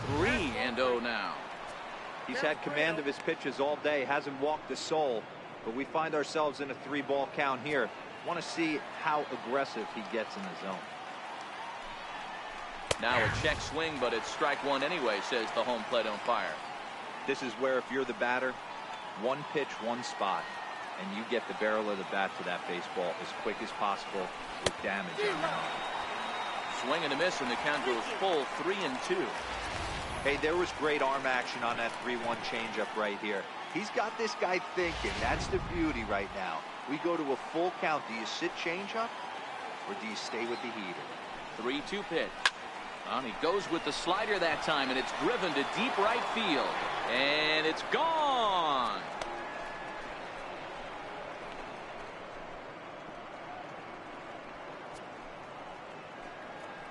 Three and 0 now. He's had command of his pitches all day, hasn't walked a soul, but we find ourselves in a 3-ball count here. Want to see how aggressive he gets in the zone. Now a check swing, but it's strike one anyway, says the home plate umpire. This is where if you're the batter, one pitch, one spot, and you get the barrel of the bat to that baseball as quick as possible with damage on the arm. Swing and a miss, and the count goes full 3-2. Hey, there was great arm action on that 3-1 changeup right here. He's got this guy thinking. That's the beauty right now. We go to a full count. Do you sit changeup or do you stay with the heater? 3-2 pitch. He goes with the slider that time, and it's driven to deep right field. And it's gone.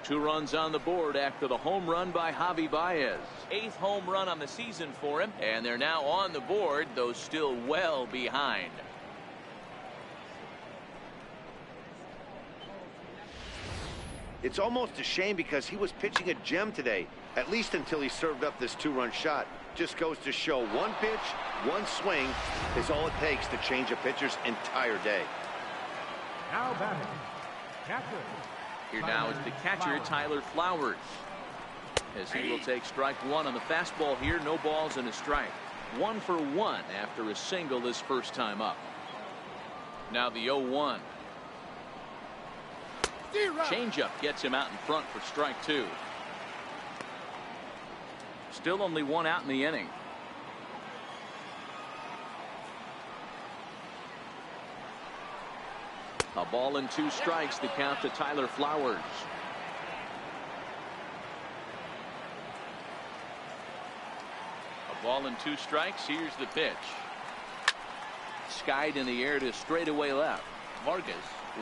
Two runs on the board after the home run by Javi Baez. 8th home run on the season for him, and they're now on the board, though still well behind. It's almost a shame because he was pitching a gem today, at least until he served up this 2-run shot. Just goes to show one pitch, one swing is all it takes to change a pitcher's entire day. Now batting, catcher. Here now is the catcher, Tyler Flowers, as he will take strike one on the fastball here. No balls and a strike. 1 for 1 after a single this first time up. Now the 0-1. Changeup gets him out in front for strike two. Still only one out in the inning. A ball and 2 strikes, the count to Tyler Flowers. A ball and 2 strikes. Here's the pitch. Skied in the air to straightaway left. Vargas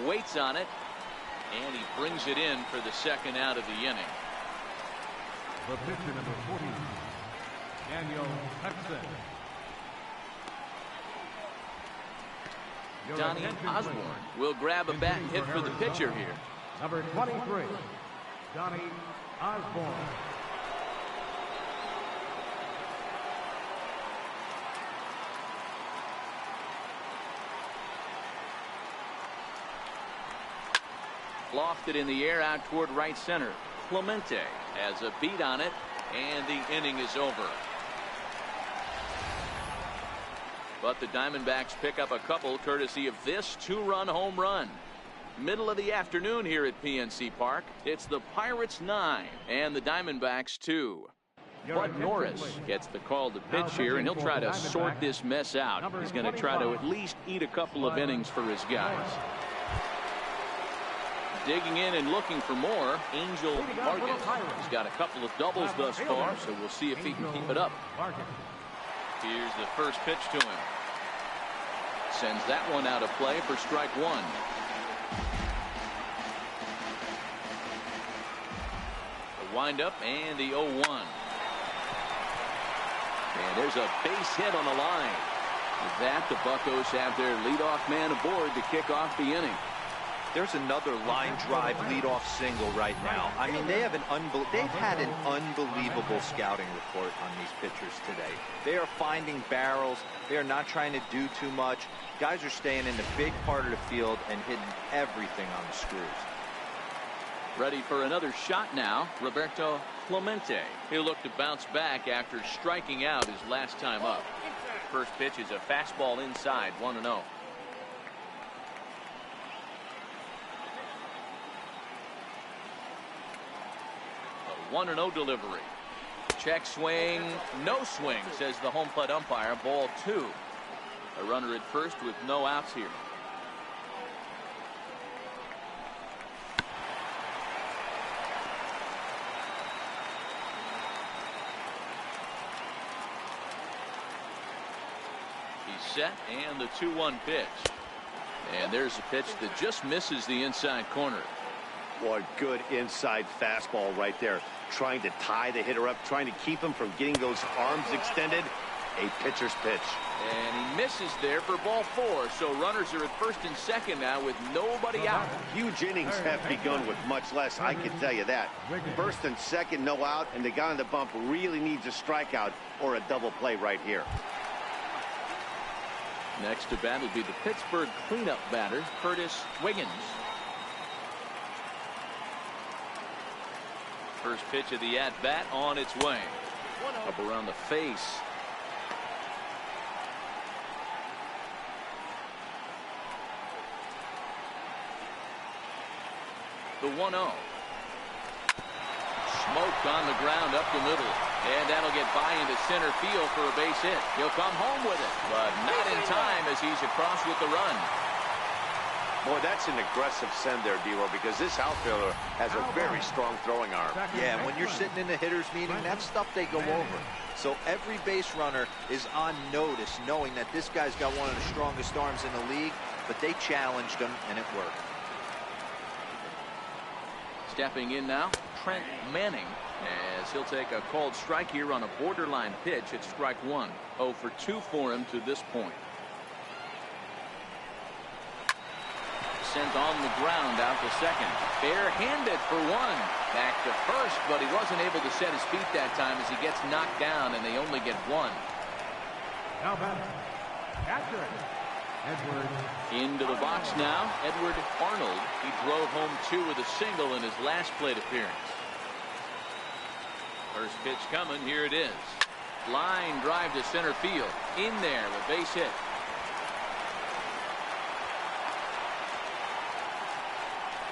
waits on it, and he brings it in for the second out of the inning. The pitcher, number 40, Daniel Hudson. Donnie Osborne will grab a bat and hit for the pitcher here. Number 23, Donnie Osborne. Lofted in the air out toward right center. Clemente has a beat on it, and the inning is over. But the Diamondbacks pick up a couple courtesy of this 2-run home run. Middle of the afternoon here at PNC Park. It's the Pirates 9 and the Diamondbacks 2. Bud Norris gets the call to pitch here, and he'll try to sort this mess out. He's going to try to at least eat a couple of innings for his guys. Digging in and looking for more, Angel Vargas. He's got a couple of doubles thus far, so we'll see if he can keep it up. Here's the first pitch to him. Sends that one out of play for strike one. The windup and the 0-1. And there's a base hit on the line. With that, the Buccos have their leadoff man aboard to kick off the inning. There's another line drive leadoff single right now. I mean, they've had an unbelievable scouting report on these pitchers today. They are finding barrels. They are not trying to do too much. Guys are staying in the big part of the field and hitting everything on the screws. Ready for another shot now, Roberto Clemente. He'll look to bounce back after striking out his last time up. First pitch is a fastball inside, 1-0. A 1-0 delivery. Check swing, no swing, says the home plate umpire. Ball 2. A runner at first with no outs here. He's set, and the 2-1 pitch. And there's a pitch that just misses the inside corner. What good inside fastball right there. Trying to tie the hitter up, trying to keep him from getting those arms extended. A pitcher's pitch. And he misses there for ball 4. So runners are at first and second now with nobody out. Huge innings have begun with much less, I can tell you that. First and second, no out, and the guy on the bump really needs a strikeout or a double play right here. Next to bat will be the Pittsburgh cleanup batter, Curtis Wiggins. First pitch of the at-bat on its way. Up around the face. The 1-0. Smoked on the ground up the middle. And that'll get by into center field for a base hit. He'll come home with it, but not in time as he's across with the run. Boy, that's an aggressive send there, D-Row, because this outfielder has a very strong throwing arm. Yeah, when you're sitting in the hitter's meeting, that's stuff they go over. So every base runner is on notice, knowing that this guy's got one of the strongest arms in the league, but they challenged him, and it worked. Stepping in now, Trent Manning, as he'll take a called strike here on a borderline pitch at strike 1. 0 for 2 for him to this point. Sent on the ground out to second. Barehanded for 1. Back to first, but he wasn't able to set his feet that time as he gets knocked down, and they only get 1. Now batter, catcher, Edward. Into the box now, Edward Arnold. He drove home 2 with a single in his last plate appearance. First pitch coming, here it is. Line drive to center field. In there, a base hit.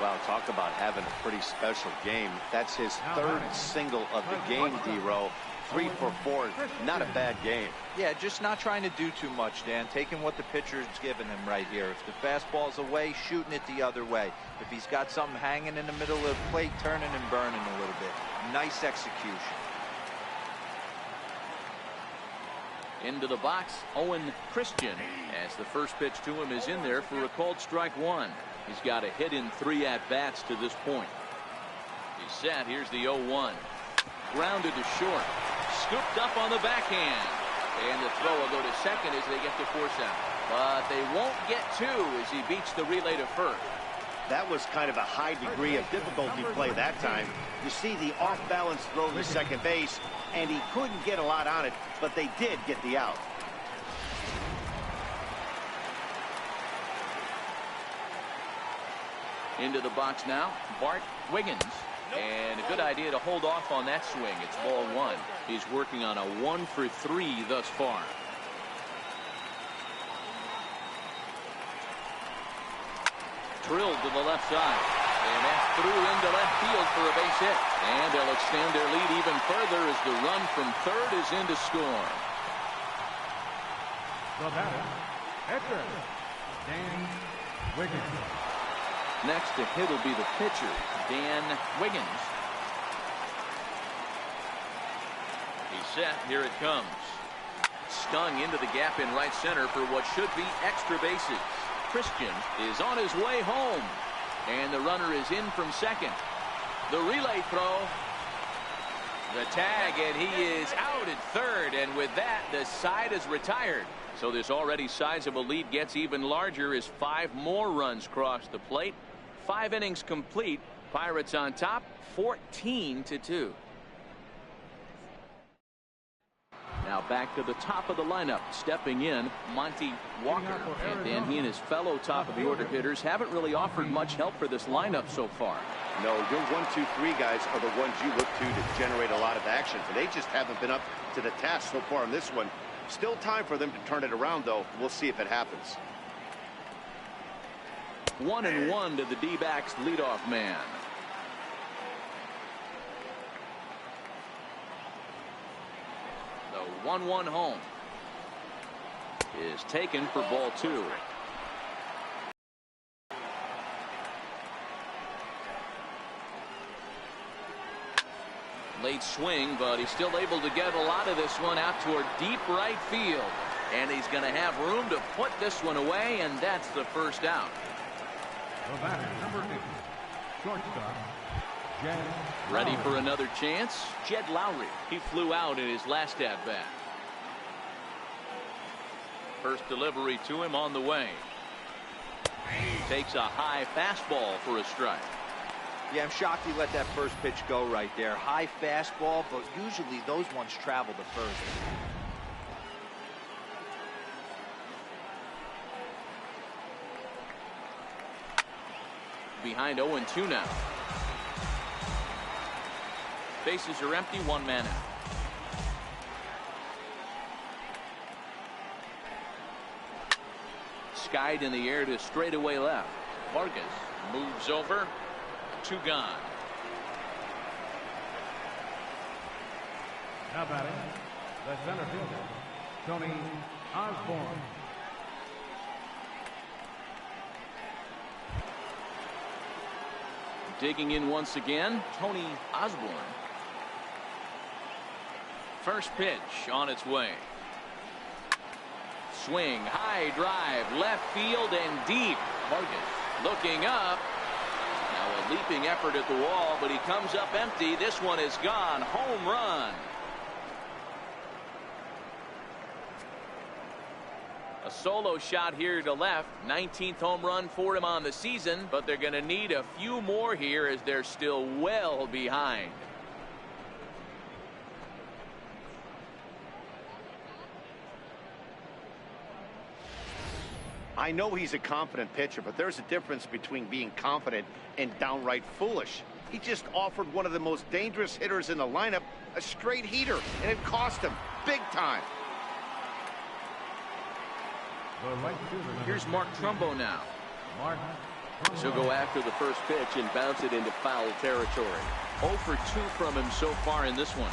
Wow, talk about having a pretty special game. That's his 3rd single of the game, D-Row. 3 for 4, not a bad game. Yeah, just not trying to do too much, Dan. Taking what the pitcher's giving him right here. If the fastball's away, shooting it the other way. If he's got something hanging in the middle of the plate, turning and burning a little bit. Nice execution. Into the box, Owen Christian, as the first pitch to him is in there for a called strike 1. He's got a hit in 3 at-bats to this point. He's set. Here's the 0-1. Grounded to short. Scooped up on the backhand. And the throw will go to second as they get to force out. But they won't get 2 as he beats the relay to first. That was kind of a high degree of difficulty play that time. You see the off-balance throw to second base, and he couldn't get a lot on it, but they did get the out. Into the box now, Bart Wiggins. And a good idea to hold off on that swing. It's ball 1. He's working on a 1 for 3 thus far. Drilled to the left side. And that's through into left field for a base hit. And they'll extend their lead even further as the run from third is in to score. The batter, catcher, Dan Wiggins. Next to hit will be the pitcher, Dan Wiggins. He's set. Here it comes. Stung into the gap in right center for what should be extra bases. Christian is on his way home. And the runner is in from second. The relay throw. The tag, and he is out at third. And with that, the side is retired. So this already sizable lead gets even larger as 5 more runs cross the plate. 5 innings complete. Pirates on top, 14-2. Now back to the top of the lineup. Stepping in, Monty Walker. And then he and his fellow top of the order hitters haven't really offered much help for this lineup so far. No, your 1, 2, 3 guys are the ones you look to generate a lot of action. And they just haven't been up to the task so far in this one. Still time for them to turn it around, though. We'll see if it happens. 1-1 to the D-backs leadoff man. The 1-1 home is taken for ball 2. Late swing, but he's still able to get a lot of this one out toward deep right field. And he's going to have room to put this one away, and that's the first out. The batter, number 8, Shortstop, Jed Ready Lowry. for another chance? Jed Lowry. He flew out in his last at bat. First delivery to him on the way. Takes a high fastball for a strike. Yeah, I'm shocked he let that first pitch go right there. High fastball, but usually those ones travel to first. Behind 0-2 now. Bases are empty, one man out. Skied in the air to straightaway left. Vargas moves over. 2 gone. Now batting, the center fielder, Tony Osborne. Digging in once again, Tony Osborne. First pitch on its way. Swing, high drive, left field and deep. Vargas looking up. Now a leaping effort at the wall, but he comes up empty. This one is gone. Home run. A solo shot here to left. 19th home run for him on the season, but they're going to need a few more here as they're still well behind. I know he's a confident pitcher, but there's a difference between being confident and downright foolish. He just offered one of the most dangerous hitters in the lineup a straight heater, and it cost him big time. The right fielder, Here's Mark Trumbo now. Mark So go after the first pitch and bounce it into foul territory. 0 for 2 from him so far in this one.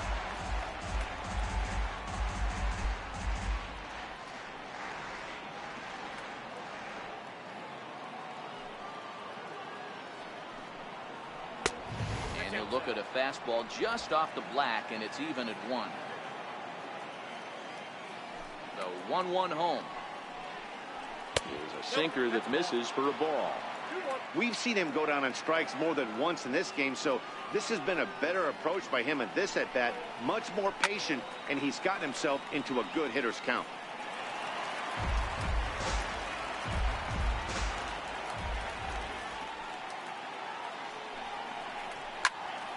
And he'll look at a fastball just off the black, and it's even at 1. The 1-1 home. Is a sinker that misses for a ball. We've seen him go down on strikes more than once in this game, so this has been a better approach by him at this at-bat. Much more patient, and he's gotten himself into a good hitter's count.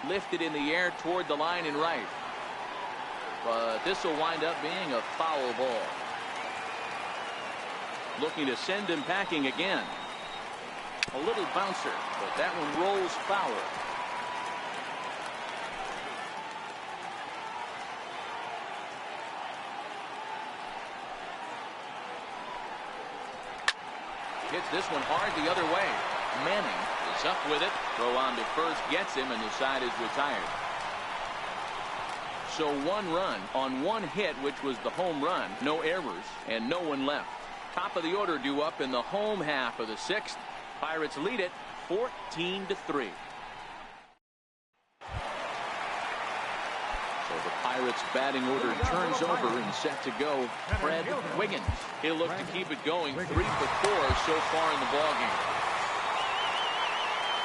Lifted in the air toward the line and right. But this will wind up being a foul ball. Looking to send him packing again. A little bouncer, but that one rolls foul. Hits this one hard the other way. Manning is up with it. Throw on to first gets him, and the side is retired. So 1 run on 1 hit, which was the home run. No errors and no one left. Top of the order due up in the home half of the 6th. Pirates lead it 14-3. So the Pirates batting order turns over and set to go. Fred Wiggins. He'll look to keep it going. 3 for 4 so far in the ballgame.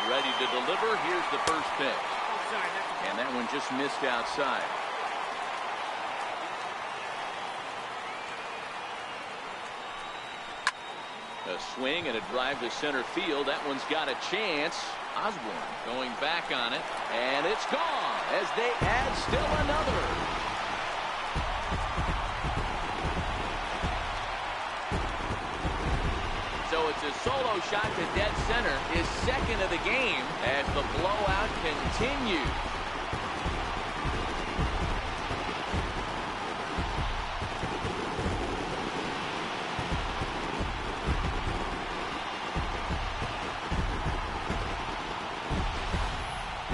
Ready to deliver. Here's the first pitch. And that one just missed outside. A swing and a drive to center field. That one's got a chance. Osborne going back on it, and it's gone as they add still another. So it's a solo shot to dead center, his second of the game, as the blowout continues.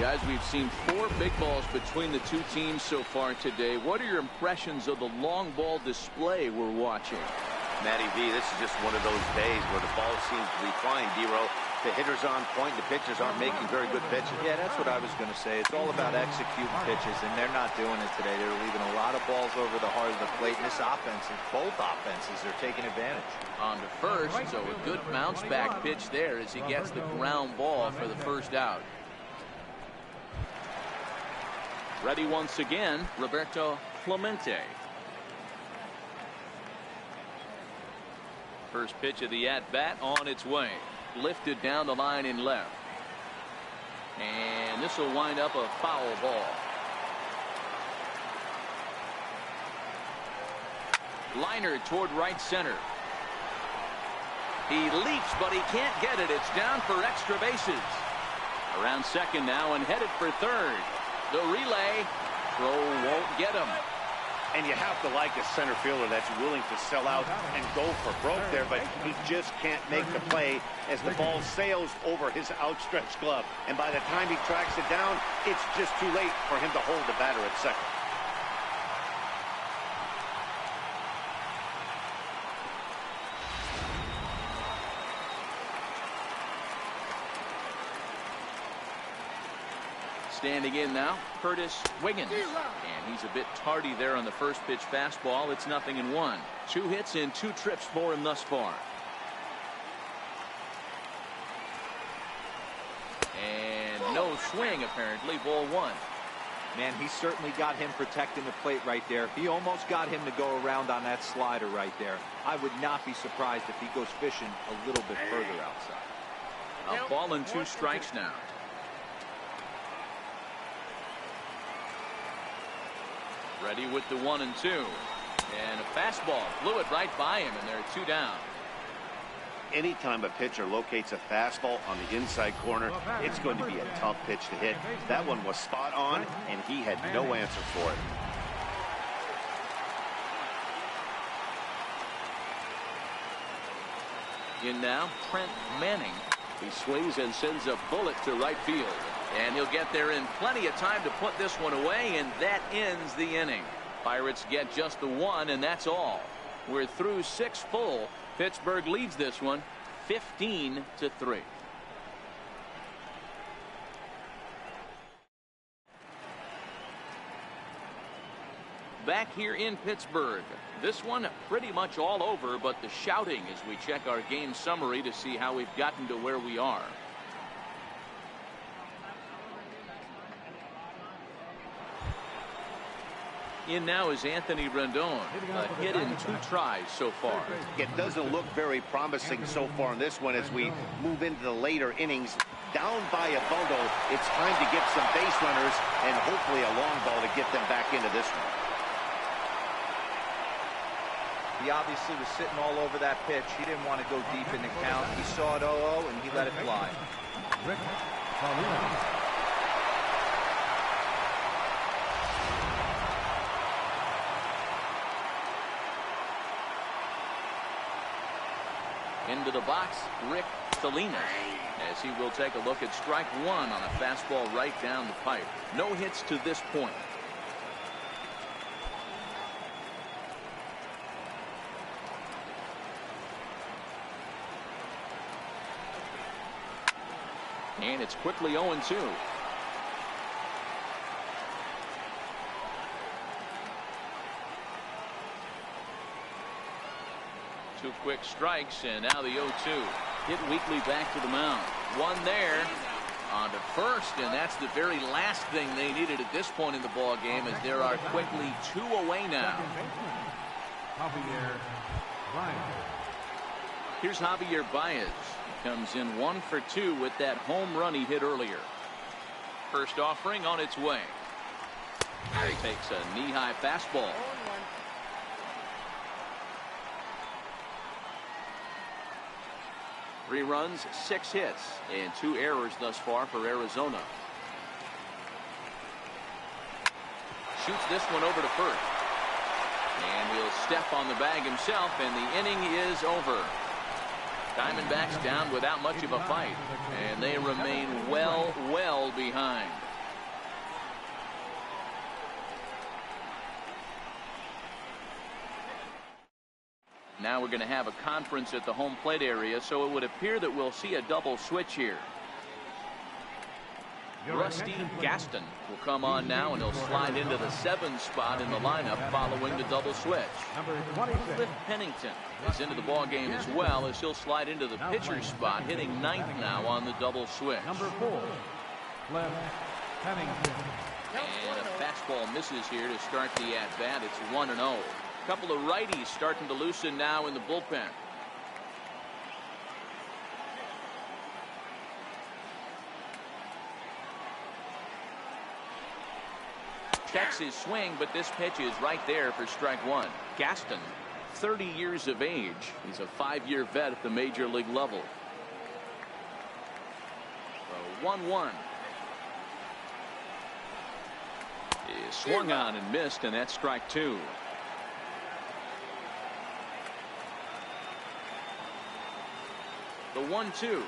Guys, we've seen 4 big balls between the 2 teams so far today. What are your impressions of the long ball display we're watching? Matty V, this is just one of those days where the ball seems to be flying, D-Row. The hitter's on point, the pitchers aren't making very good pitches. Yeah, that's what I was going to say. It's all about executing pitches, and they're not doing it today. They're leaving a lot of balls over the heart of the plate, and this offense, both offenses, are taking advantage. On to first, so a good bounce back pitch there as he gets the ground ball for the first out. Ready once again, Roberto Clemente. First pitch of the at-bat on its way. Lifted down the line in left. And this will wind up a foul ball. Liner toward right center. He leaps, but he can't get it. It's down for extra bases. Around second now and headed for third. The relay throw won't get him. And you have to like a center fielder that's willing to sell out and go for broke there, but he just can't make the play as the ball sails over his outstretched glove. And by the time he tracks it down, it's just too late for him to hold the batter at second. Standing in now, Curtis Wiggins. And he's a bit tardy there on the first pitch fastball. It's 0-1. 2 hits in 2 trips for him thus far. And no swing, apparently. Ball 1. Man, he certainly got him protecting the plate right there. He almost got him to go around on that slider right there. I would not be surprised if he goes fishing a little bit further outside. A ball and 2 strikes now. Ready with the 1 and 2. And a fastball blew it right by him, and there are 2 down. Anytime a pitcher locates a fastball on the inside corner, it's going to be a tough pitch to hit. That one was spot on, and he had no answer for it. In now, Trent Manning. He swings and sends a bullet to right field. And he'll get there in plenty of time to put this one away, and that ends the inning. Pirates get just the 1, and that's all. We're through 6 full. Pittsburgh leads this one 15-3. Back here in Pittsburgh. This one pretty much all over, but the shouting as we check our game summary to see how we've gotten to where we are. In now is Anthony Rendon. A hit in 2 tries so far. It doesn't look very promising so far in this one as we move into the later innings. Down by a bundle, it's time to get some base runners and hopefully a long ball to get them back into this one. He obviously was sitting all over that pitch. He didn't want to go deep in the count. He saw it 0-0 and he let it fly. Into the box, Rick Salinas, as he will take a look at strike 1 on a fastball right down the pipe. No hits to this point. And it's quickly 0-2. Two quick strikes, and now the 0-2. Hit weakly back to the mound. 1 there on to first, and that's the very last thing they needed at this point in the ball game, as there are quickly 2 away now. Here's Javier Baez. He comes in 1 for 2 with that home run he hit earlier. First offering on its way. He takes a knee-high fastball. Three runs, 6 hits, and 2 errors thus far for Arizona. Shoots this one over to first. And he'll step on the bag himself, and the inning is over. Diamondbacks down without much of a fight, and they remain well behind. Now we're going to have a conference at the home plate area, so it would appear that we'll see a double switch here. Rusty Gaston will come on now, and he'll slide into the 7th spot in the lineup following the double switch. Cliff Pennington is into the ball game as well, as he'll slide into the pitcher's spot, hitting 9th now on the double switch. Number 4, Cliff Pennington. And a fastball misses here to start the at-bat. It's 1-0. A couple of righties starting to loosen now in the bullpen. Checks his swing, but this pitch is right there for strike one. Gaston, 30 years of age. He's a 5-year vet at the major league level. So 1-1. Is swung on and missed, and that's strike two. The 1-2.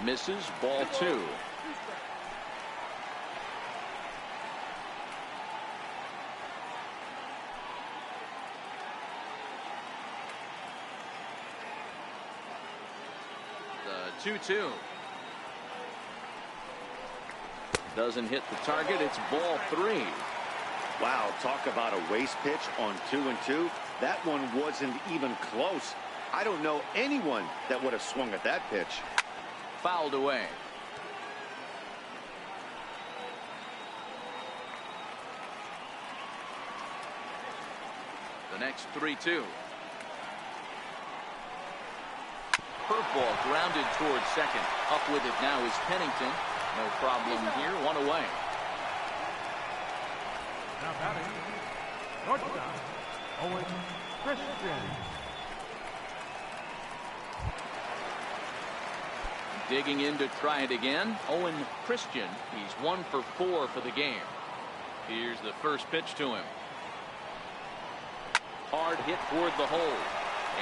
Misses, ball two. The 2-2. Doesn't hit the target. It's ball three. Wow, talk about a waste pitch on 2-2. That one wasn't even close. I don't know anyone that would have swung at that pitch. Fouled away. The next 3-2. Curveball grounded towards second. Up with it now is Pennington. No problem here. One away. Now batting, shortstop, Owen Christian. Digging in to try it again. Owen Christian. He's 1 for 4 for the game. Here's the first pitch to him. Hard hit toward the hole.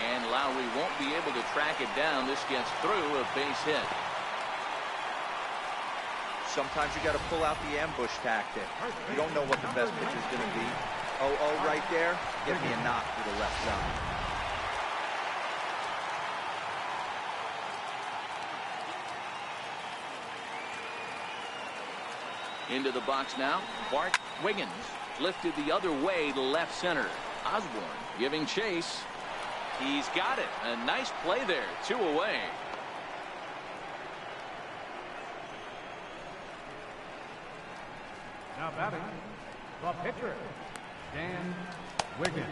And Lowry won't be able to track it down. This gets through, a base hit. Sometimes you got to pull out the ambush tactic. You don't know what the best pitch is going to be. Oh, right there. Give me a knock to the left side. Into the box now. Bart Wiggins lifted the other way to left center. Osborne giving chase. He's got it. A nice play there. 2 away. Now batting, the pitcher, Dan Wiggins.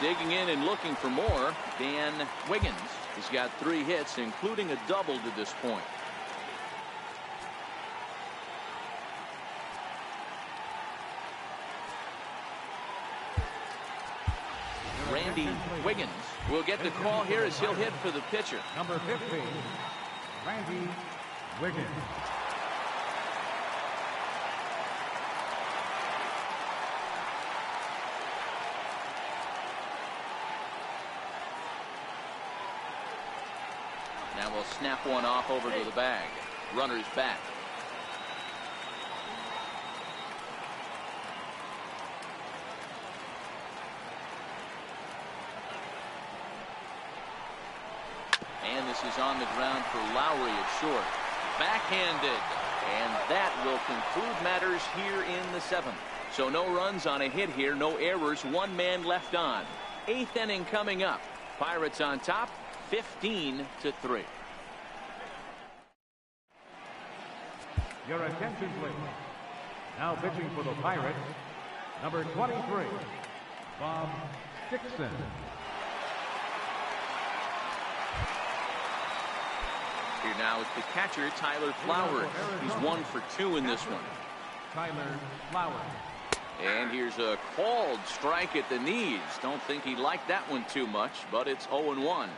Digging in and looking for more. Dan Wiggins. He's got 3 hits, including a double to this point. Randy Wiggins will get the call here as he'll hit for the pitcher. Number 15, Randy Wiggins. Now we'll snap one off over to the bag. Runner's back. And this is on the ground for Lowry at short. Backhanded. And that will conclude matters here in the 7th. So no runs on a hit here, no errors, 1 man left on. 8th inning coming up. Pirates on top, 15-3. Your attention, please. Now pitching for the Pirates, number 23, Bob Dixon. Here now is the catcher, Tyler Flowers. He's 1 for 2 in this one. Tyler Flowers. And here's a called strike at the knees. Don't think he liked that one too much, but it's 0-1.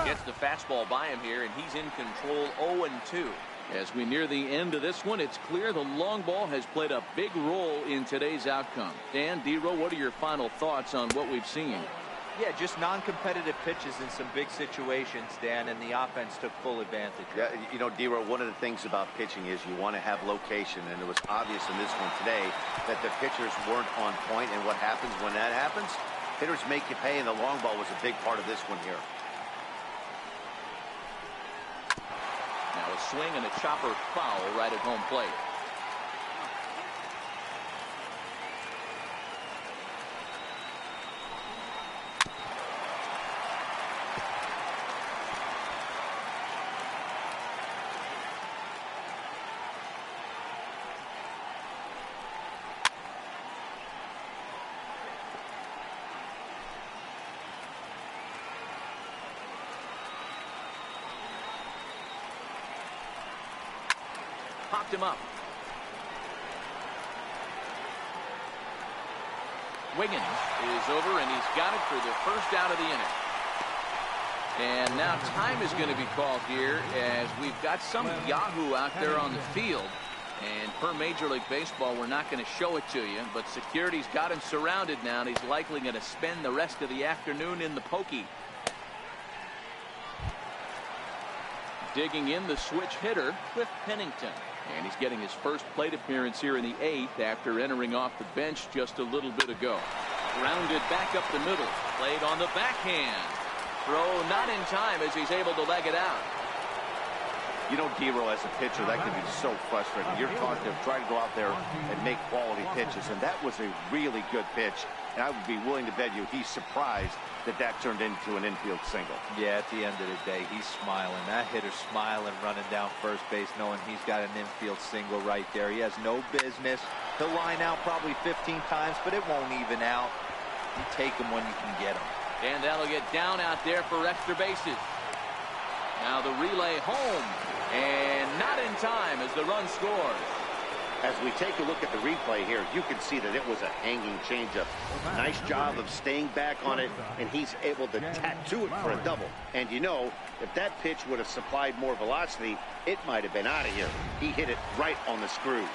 Gets the fastball by him here, and he's in control. 0-2. As we near the end of this one, it's clear the long ball has played a big role in today's outcome. Dan, D-Row, what are your final thoughts on what we've seen? Yeah, just non-competitive pitches in some big situations, Dan, and the offense took full advantage. Yeah, you know, D-Row, one of the things about pitching is you want to have location, and it was obvious in this one today that the pitchers weren't on point, and what happens when that happens? Hitters make you pay, and the long ball was a big part of this one here. Now a swing and a chopper foul right at home plate. walked him up. Wiggins is over, and he's got it for the first out of the inning. And now time is going to be called here as we've got some Yahoo out there on the field. And per Major League Baseball, we're not going to show it to you, but security's got him surrounded now, and he's likely going to spend the rest of the afternoon in the pokey. Digging in the switch hitter, Cliff Pennington. And he's getting his first plate appearance here in the 8th after entering off the bench just a little bit ago. Grounded back up the middle. Played on the backhand. Throw not in time as he's able to leg it out. You know, Dero, as a pitcher, that can be so frustrating. You're trying to go out there and make quality pitches, and that was a really good pitch. And I would be willing to bet you he's surprised that that turned into an infield single. Yeah, at the end of the day, he's smiling. That hitter's smiling, running down first base, knowing he's got an infield single right there. He has no business. He'll line out probably 15 times, but it won't even out. You take him when you can get him. And that'll get down out there for extra bases. Now the relay home. And not in time as the run scores. As we take a look at the replay here, you can see that it was a hanging changeup. Nice job of staying back on it, and he's able to tattoo it for a double. And you know, if that pitch would have supplied more velocity, it might have been out of here. He hit it right on the screws.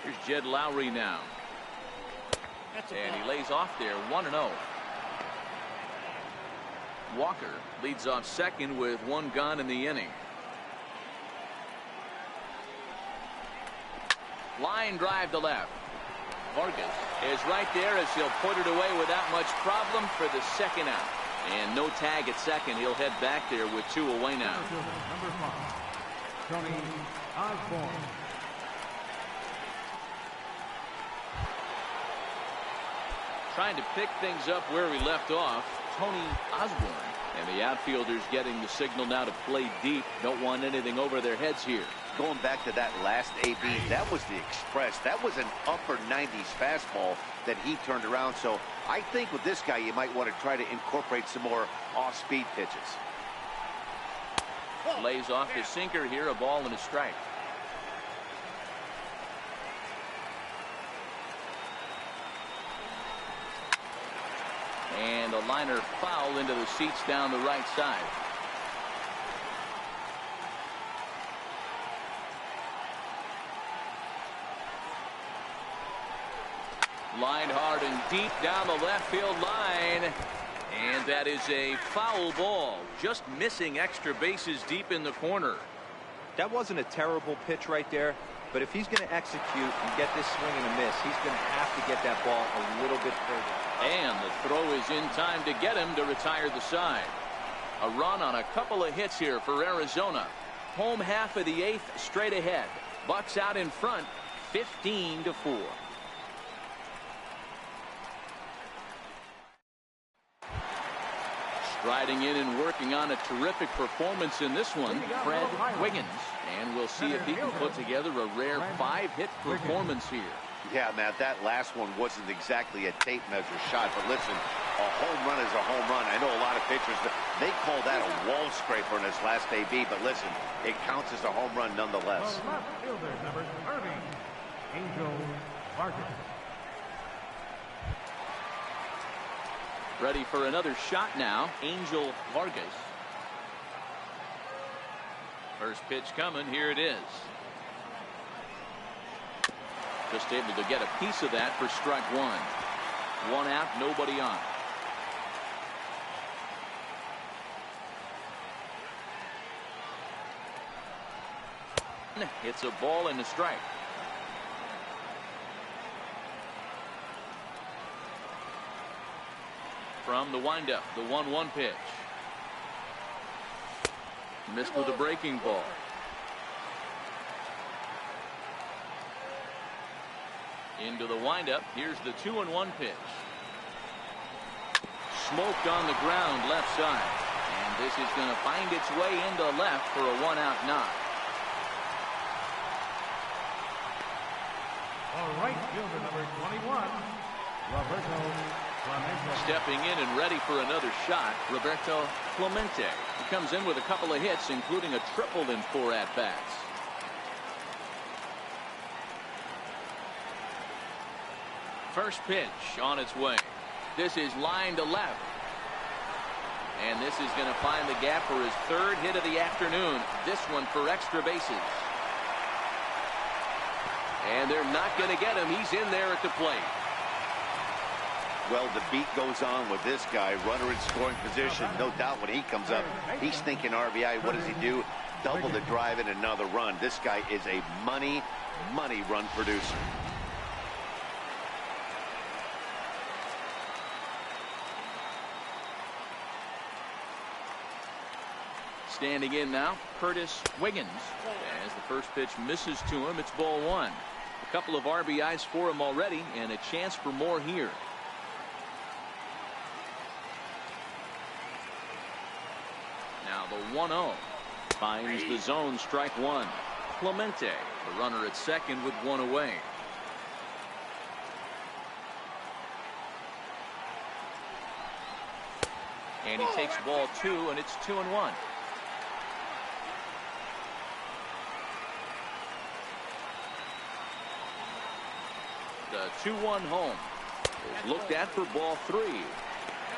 Here's Jed Lowry now. And he lays off there, 1-0. Walker leads off second with one gone in the inning. Line drive to left. Vargas is right there as he'll put it away without much problem for the second out. And no tag at second. He'll head back there with two away now. Number 5, Tony Osborne. Trying to pick things up where we left off. Tony Osborne. And the outfielders getting the signal now to play deep. Don't want anything over their heads here. Going back to that last AB, that was the express. That was an upper 90s fastball that he turned around. So I think with this guy, you might want to try to incorporate some more off-speed pitches. Lays off his sinker here, a ball and a strike. And a liner foul into the seats down the right side. Lined hard and deep down the left field line. And that is a foul ball. Just missing extra bases deep in the corner. That wasn't a terrible pitch right there, but if he's going to execute and get this swing and a miss, he's going to have to get that ball a little bit further. And the throw is in time to get him to retire the side. A run on a couple of hits here for Arizona. Home half of the 8th straight ahead. Bucks out in front, 15-4. Striding in and working on a terrific performance in this one, Fred Wiggins. And we'll see if he can put together a rare 5-hit performance here. Yeah, Matt, that last one wasn't exactly a tape measure shot, but listen, a home run is a home run. I know a lot of pitchers, they call that a wall scraper in his last AB, but listen, it counts as a home run nonetheless. The left fielder, number 30, Angel Vargas. Ready for another shot now, Angel Vargas. First pitch coming, here it is. Just able to get a piece of that for strike one. One out, nobody on. It's a ball and a strike. From the windup, the 1-1 pitch. Missed with a breaking ball. Into the windup. Here's the 2-1 pitch. Smoked on the ground left side. And this is going to find its way into left for a 1-out knock. The right fielder, number 21, Roberto Clemente. Stepping in and ready for another shot, Roberto Clemente. comes in with a couple of hits, including a triple in 4 at-bats. First pitch on its way. This is line to left. And this is going to find the gap for his 3rd hit of the afternoon. This one for extra bases. And they're not going to get him. He's in there at the plate. Well, the beat goes on with this guy. Runner in scoring position. No doubt when he comes up, he's thinking RBI. What does he do? Double the drive and another run. This guy is a money run producer. Standing in now, Curtis Wiggins. As the first pitch misses to him, it's ball 1. A couple of RBIs for him already, and a chance for more here. Now the 1-0 finds the zone, strike 1. Clemente, the runner at second with 1 away. And he takes ball 2, and it's 2-1. The 2-1 home is looked at for ball 3.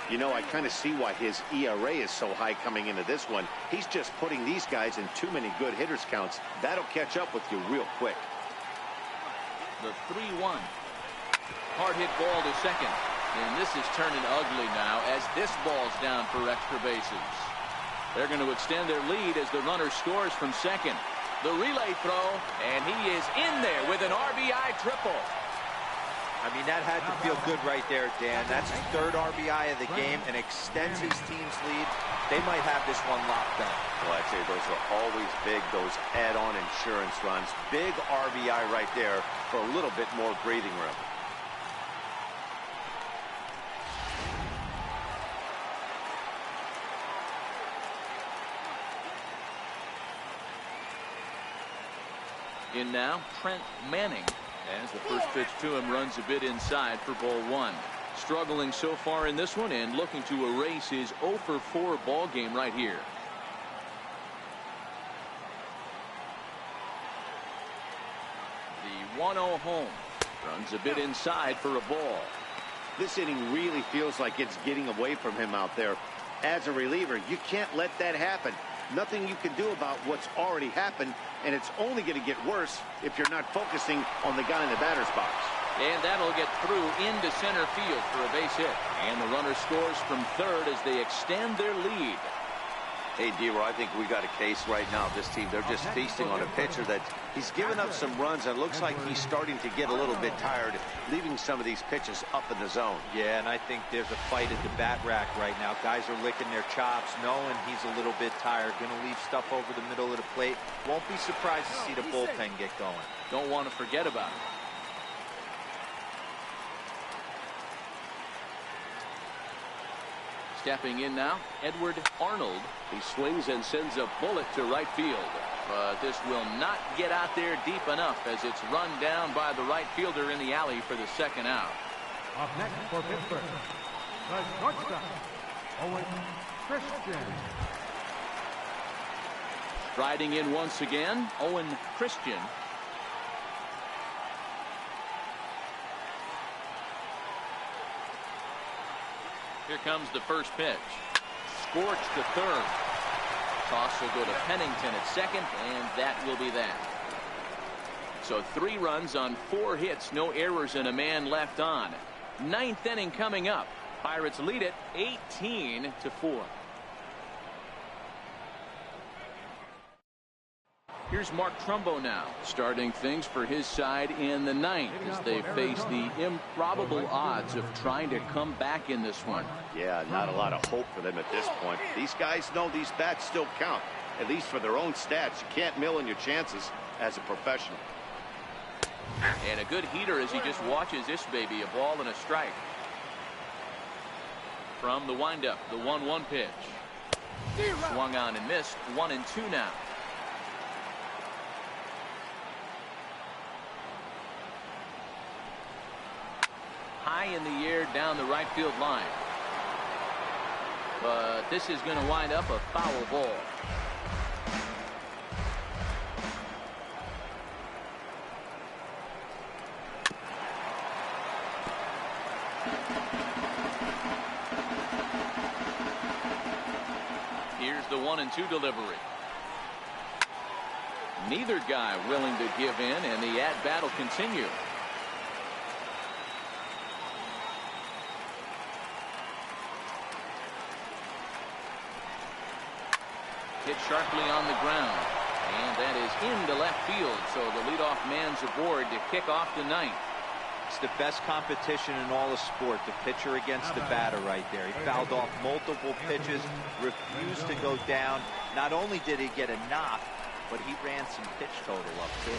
You know, I kind of see why his ERA is so high coming into this one. He's just putting these guys in too many good hitters counts. That'll catch up with you real quick. The 3-1. Hard hit ball to second. And this is turning ugly now as this ball's down for extra bases. They're going to extend their lead as the runner scores from second. The relay throw, and he is in there with an RBI triple. I mean, that had to feel good right there, Dan. That's his 3rd RBI of the game and extends his team's lead. They might have this one locked up. Well, I'd say those are always big, those add-on insurance runs. Big RBI right there for a little bit more breathing room. In now, Trent Manning. As the first pitch to him runs a bit inside for ball 1. Struggling so far in this one and looking to erase his 0 for 4 ball game right here. The 1-0 home runs a bit inside for a ball. This inning really feels like it's getting away from him out there. As a reliever, you can't let that happen. Nothing you can do about what's already happened, and it's only going to get worse if you're not focusing on the guy in the batter's box. And that'll get through into center field for a base hit. And the runner scores from 3rd as they extend their lead. Hey, D-Roy, I think we got a case right now. This team, they're just feasting on a pitcher that he's given up some runs, and it looks like he's starting to get a little bit tired, leaving some of these pitches up in the zone. Yeah, and I think there's a fight at the bat rack right now. Guys are licking their chops, knowing he's a little bit tired. Going to leave stuff over the middle of the plate. Won't be surprised to see the bullpen get going. Don't want to forget about it. Stepping in now, Edward Arnold. He swings and sends a bullet to right field. But this will not get out there deep enough as it's run down by the right fielder in the alley for the 2nd out. Up next for Pittsburgh, the shortstop, Owen Christian. Striding in once again, Owen Christian. Here comes the first pitch. Scorched to 3rd. Toss will go to Pennington at 2nd, and that will be that. So 3 runs on 4 hits, no errors, and a man left on. 9th inning coming up. Pirates lead it 18-4. Here's Mark Trumbo now, starting things for his side in the 9th as they face the improbable odds of trying to come back in this one. Yeah, not a lot of hope for them at this point. These guys know these bats still count, at least for their own stats. You can't mill in your chances as a professional. And a good heater as he just watches this baby, a ball and a strike. From the windup, the 1-1 pitch. Swung on and missed. 1-2 now. High in the air down the right field line. but this is going to wind up a foul ball. Here's the 1-2 delivery. Neither guy willing to give in, and the at-bat will continue. Hit sharply on the ground, and that is into left field, so the leadoff man's aboard to kick off the ninth. It's the best competition in all of sport, the pitcher against the batter right there. He fouled off multiple pitches, refused to go down. Not only did he get a knock, but he ran some pitch total up too.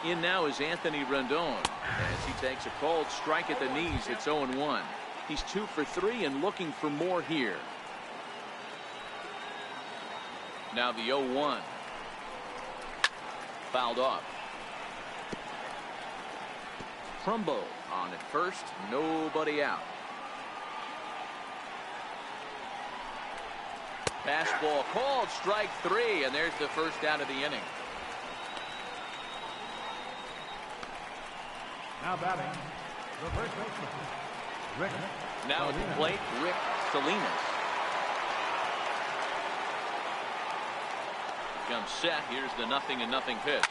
In now is Anthony Rendon as he takes a called strike at the knees. It's 0-1. He's 2 for 3 and looking for more here. Now the 0-1. Fouled off. Trumbo on at first, nobody out. Fastball called, strike 3, and there's the first out of the inning. Now batting, the first baseman, Rick. Now at the plate, Rick Salinas. Comes set. Here's the 0-0 pitch.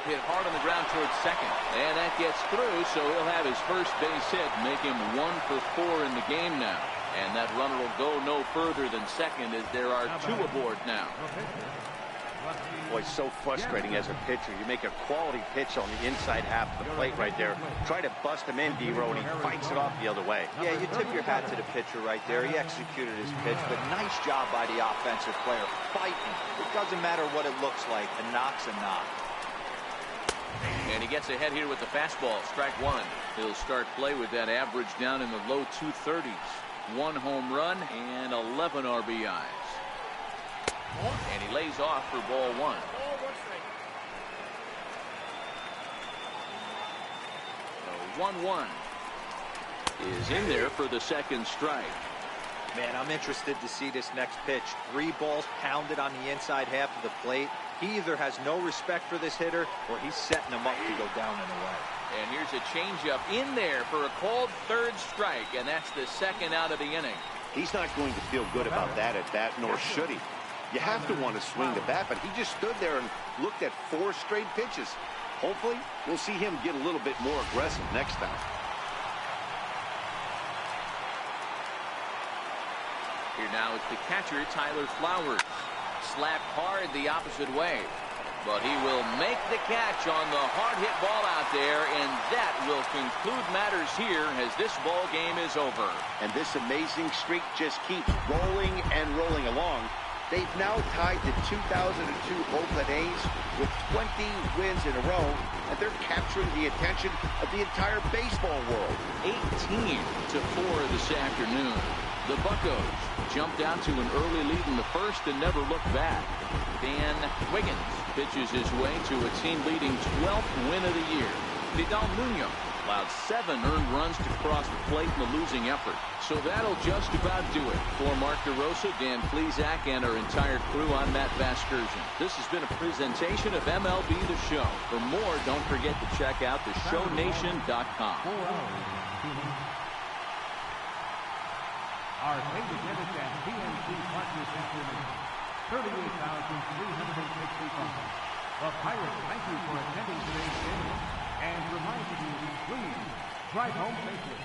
Hit hard on the ground towards second, and that gets through, so he'll have his first base hit, make him 1 for 4 in the game now. And that runner will go no further than second as there are 2 aboard now. Boy, so frustrating as a pitcher. You make a quality pitch on the inside half of the plate right there. Try to bust him in, D-Row, and he fights it off the other way. Yeah, you tip your hat to the pitcher right there. He executed his pitch, but nice job by the offensive player fighting. It doesn't matter what it looks like. A knock's a knock. And he gets ahead here with the fastball. Strike 1. He'll start play with that average down in the low 230s. 1 home run and 11 RBIs. And he lays off for ball 1. So 1-1 is in there for the second strike. Man, I'm interested to see this next pitch. 3 balls pounded on the inside half of the plate. He either has no respect for this hitter or he's setting him up to go down and away. And here's a changeup in there for a called third strike, and that's the second out of the inning. He's not going to feel good about that at bat, nor should he. You have to want to swing the bat, but he just stood there and looked at 4 straight pitches. Hopefully, we'll see him get a little bit more aggressive next time. Here now is the catcher, Tyler Flowers. Slapped hard the opposite way. But he will make the catch on the hard hit ball out there, and that will conclude matters here as this ball game is over. And this amazing streak just keeps rolling and rolling along. They've now tied the 2002 Oakland A's with 20 wins in a row, and they're capturing the attention of the entire baseball world. 18-4 this afternoon. The Buccos jumped out to an early lead in the first and never looked back. Dan Wiggins pitches his way to a team-leading 12th win of the year. Vidal Munoz allowed 7 earned runs to cross the plate in the losing effort. So that'll just about do it. For Mark DeRosa, Dan Plesac, and our entire crew, I'm Matt Vasgersian. This has been a presentation of MLB The Show. For more, don't forget to check out theshownation.com. Our paid attendance at PNC Park this afternoon, 38,365. The Pirates thank you for attending today's game and remind you to please drive home safely.